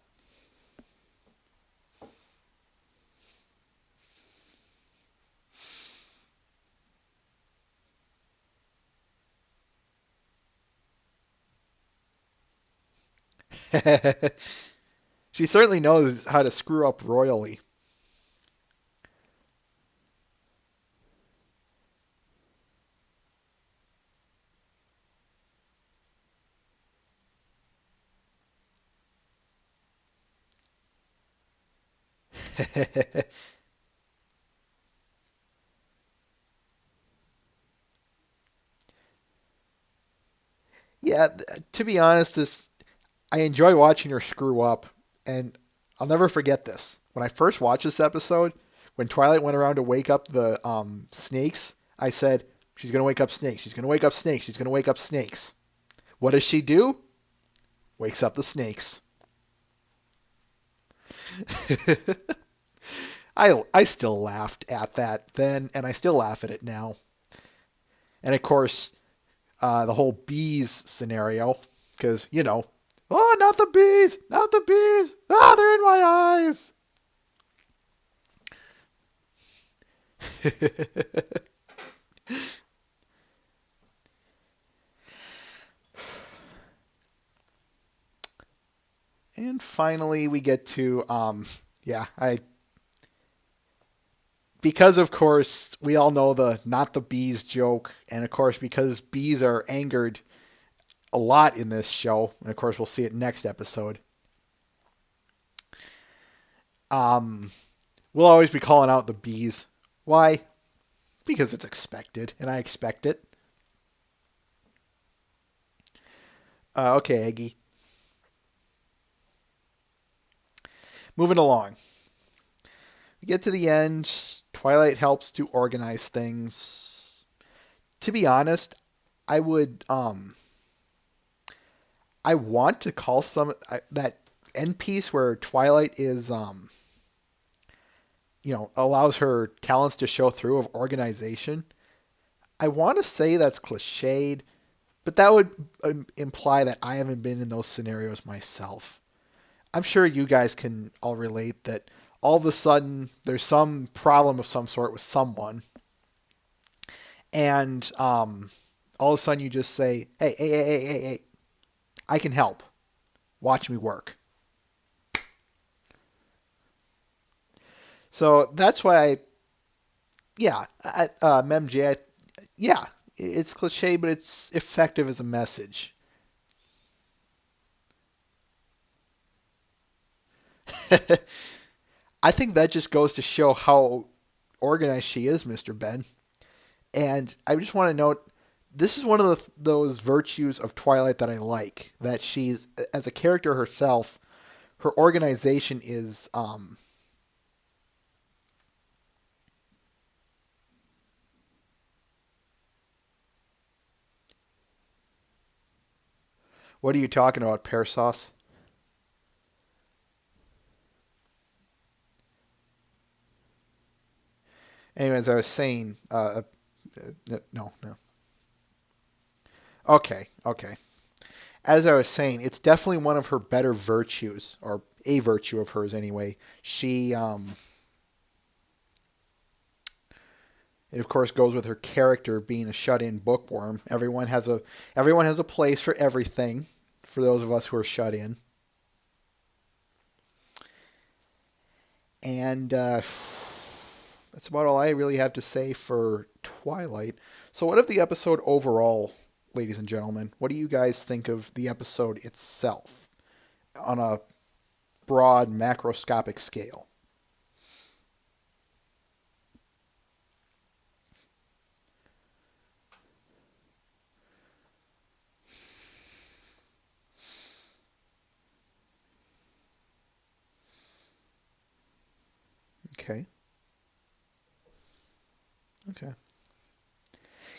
She certainly knows how to screw up royally. Yeah, to be honest, I enjoy watching her screw up, and I'll never forget this. When I first watched this episode, When Twilight went around to wake up the snakes, I said, she's going to wake up snakes. She's going to wake up snakes. She's going to wake up snakes. What does she do? Wakes up the snakes. I still laughed at that then, and I still laugh at it now. And of course, the whole bees scenario, because, oh, not the bees, not the bees. Ah, they're in my eyes. And finally, we get to, because of course, we all know the not the bees joke. And of course, because bees are angered a lot in this show, and of course, we'll see it next episode. We'll always be calling out the bees. Why? Because it's expected, and I expect it. Okay, Aggie. Moving along. We get to the end. Twilight helps to organize things. To be honest, I would I want to call that end piece where Twilight is allows her talents to show through of organization. I want to say that's cliched, but that would imply that I haven't been in those scenarios myself. I'm sure you guys can all relate that all of a sudden there's some problem of some sort with someone, and all of a sudden you just say, hey, I can help. Watch me work. So that's why MemJ, it's cliche, but it's effective as a message. I think that just goes to show how organized she is, Mr. Ben. And I just want to note, this is one of those virtues of Twilight that I like. That she's, as a character herself, her organization is what are you talking about, pear sauce? Anyways, I was saying, no. Okay. As I was saying, it's definitely one of her better virtues, or a virtue of hers anyway. She, it of course goes with her character being a shut-in bookworm. Everyone has a place for everything, for those of us who are shut in. And that's about all I really have to say for Twilight. So what of the episode overall, ladies and gentlemen? What do you guys think of the episode itself on a broad macroscopic scale? Okay.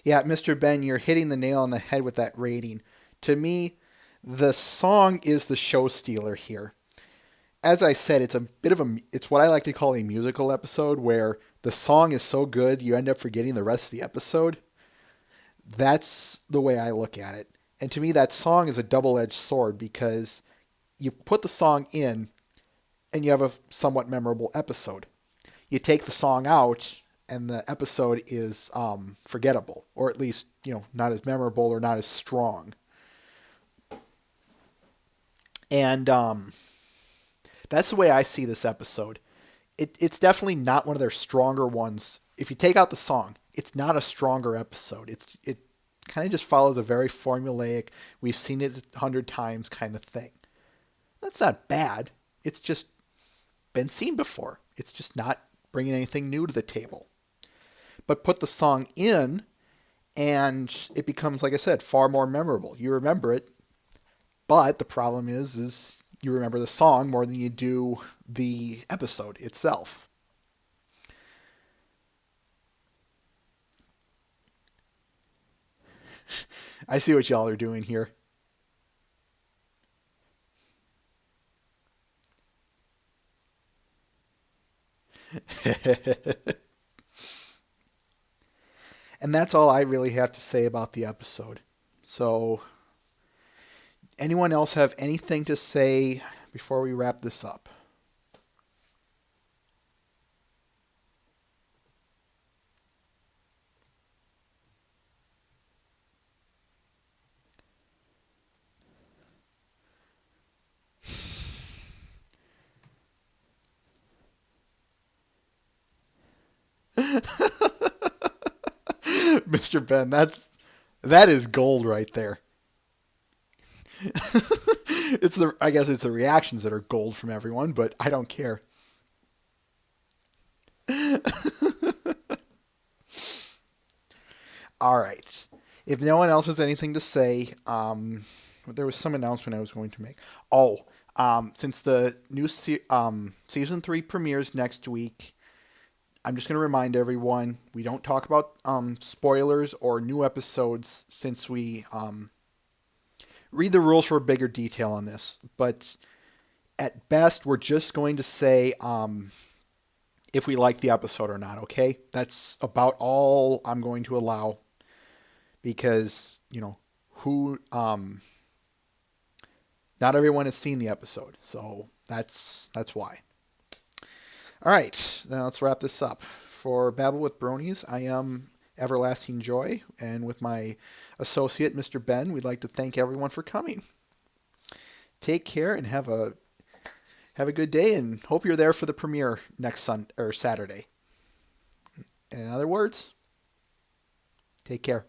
Yeah, Mr. Ben, you're hitting the nail on the head with that rating. To me, the song is the show stealer here. As I said, it's what I like to call a musical episode where the song is so good you end up forgetting the rest of the episode. That's the way I look at it. And to me, that song is a double-edged sword because you put the song in and you have a somewhat memorable episode. You take the song out and the episode is forgettable, or at least, not as memorable or not as strong. And that's the way I see this episode. It's definitely not one of their stronger ones. If you take out the song, it's not a stronger episode. It kind of just follows a very formulaic, we've seen it 100 times kind of thing. That's not bad. It's just been seen before. It's just not bringing anything new to the table. But put the song in, and it becomes, like I said, far more memorable. You remember it, but the problem is you remember the song more than you do the episode itself. I see what y'all are doing here. And that's all I really have to say about the episode. So, anyone else have anything to say before we wrap this up? Mr. Ben, that is gold right there. I guess it's the reactions that are gold from everyone, but I don't care. All right. If no one else has anything to say, there was some announcement I was going to make. Oh, since the new season 3 premieres next week, I'm just going to remind everyone we don't talk about spoilers or new episodes since we read the rules for bigger detail on this. But at best, we're just going to say if we like the episode or not, okay? That's about all I'm going to allow because, not everyone has seen the episode. So that's why. All right, now let's wrap this up. For Babble with Bronies, I am Everlasting Joy, and with my associate, Mr. Ben, we'd like to thank everyone for coming. Take care and have a good day, and hope you're there for the premiere next Saturday. In other words, take care.